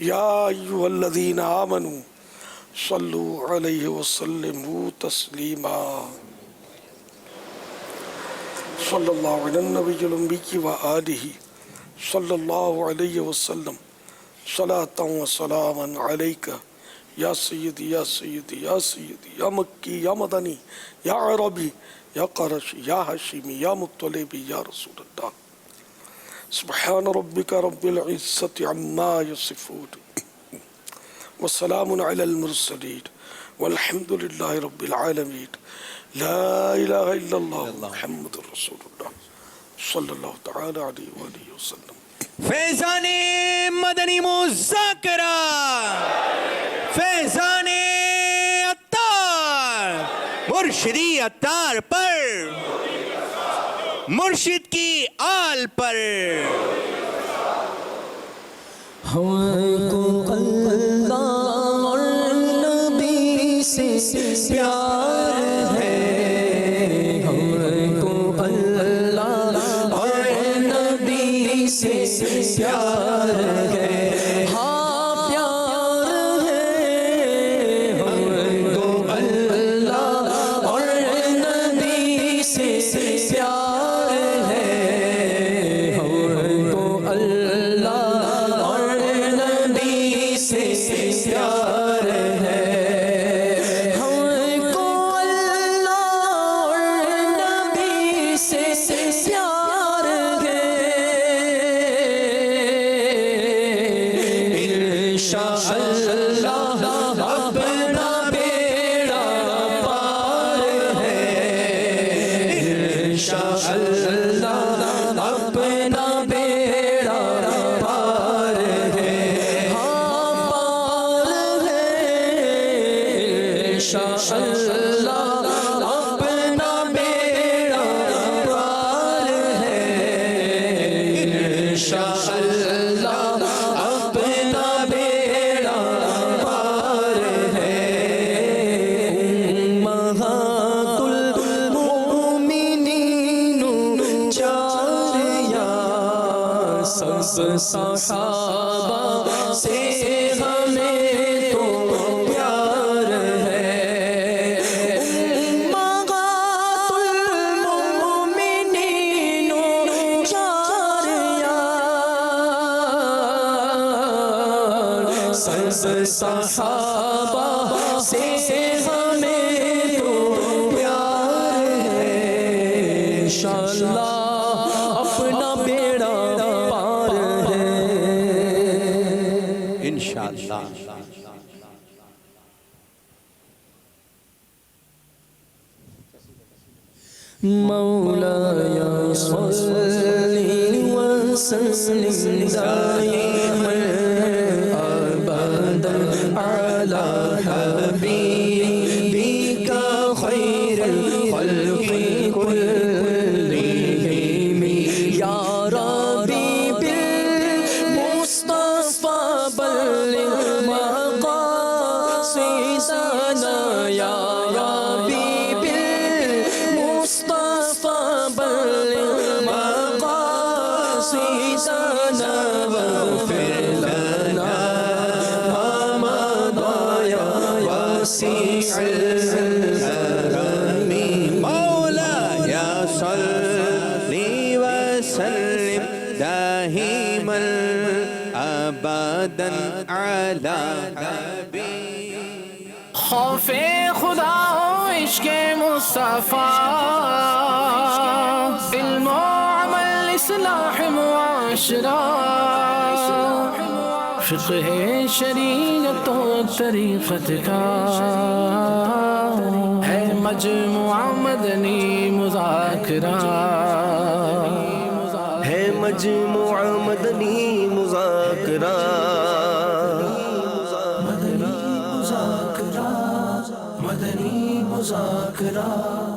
يا أيها الذين آمنوا صلوا عليه وسلموا تسليما صلى الله على النبي الأمي وآله صلى الله عليه وسلم صلاة وسلاما عليك يا سيدي يا سيدي يا سيدي يا مكي يا مدني يا عربي يا قرشي يا هاشمي يا مطلبي يا رسول الله سبحان ربك رب العزة عما يصفون وسلام على المرسلين والحمد لله رب العالمين لا إله إلا الله محمد رسول الله صلى الله تعالى عليه وآله وسلم فیضان مدنی مذاکرہ فیضان عطار مرشدی عطار پر مرشد کی آل پر ہم کو اللہ اور نبی سے پیار ہے ہم کو اللہ اور نبی سے پیار ہے ہاں پیار ہے ہم کو اللہ اور نبی سے پیار ہے ہم کو اللہ اور نبی سے پیار ہے ہم کو اللہ اور نبی سے پیار ہے انشاءاللہ اپنا بیڑا پار ہے انشاءاللہ اپنا بیڑا پار ہے ہاں پار ہے انشاءاللہ اپنا بیڑا پار ہے انشاءاللہ اپنا بیڑا پار ہے امہات المؤمنین چار یا سب صحابہ سے ہمیں تو پیار ہے امہات المؤمنین چار یا سب صحابہ سے ہمیں تو پیار ہے انشاءاللہ اپنا بیڑا پار ہے انشاءاللہ مولاي صل وسلم دائما أبدا على حبيبك خير الخلق كلهم يا ربي بالمصطفى بلغ مقاصدنا يا ربي بالمصطفى بلغ مقاصدنا واغفر لنا ما مضى يا واسع الكرم مولاي صل وسلم دائما ابدا على خوف خدا و عشق مصطفیٰ علم و عمل اصلاح معاشرہ فقہ شریعت و طریقت کا ہے مجموعہ مدنی مذاکرہ ہے مجموعہ مدنی مذاکرہ مدنی مذاکرہ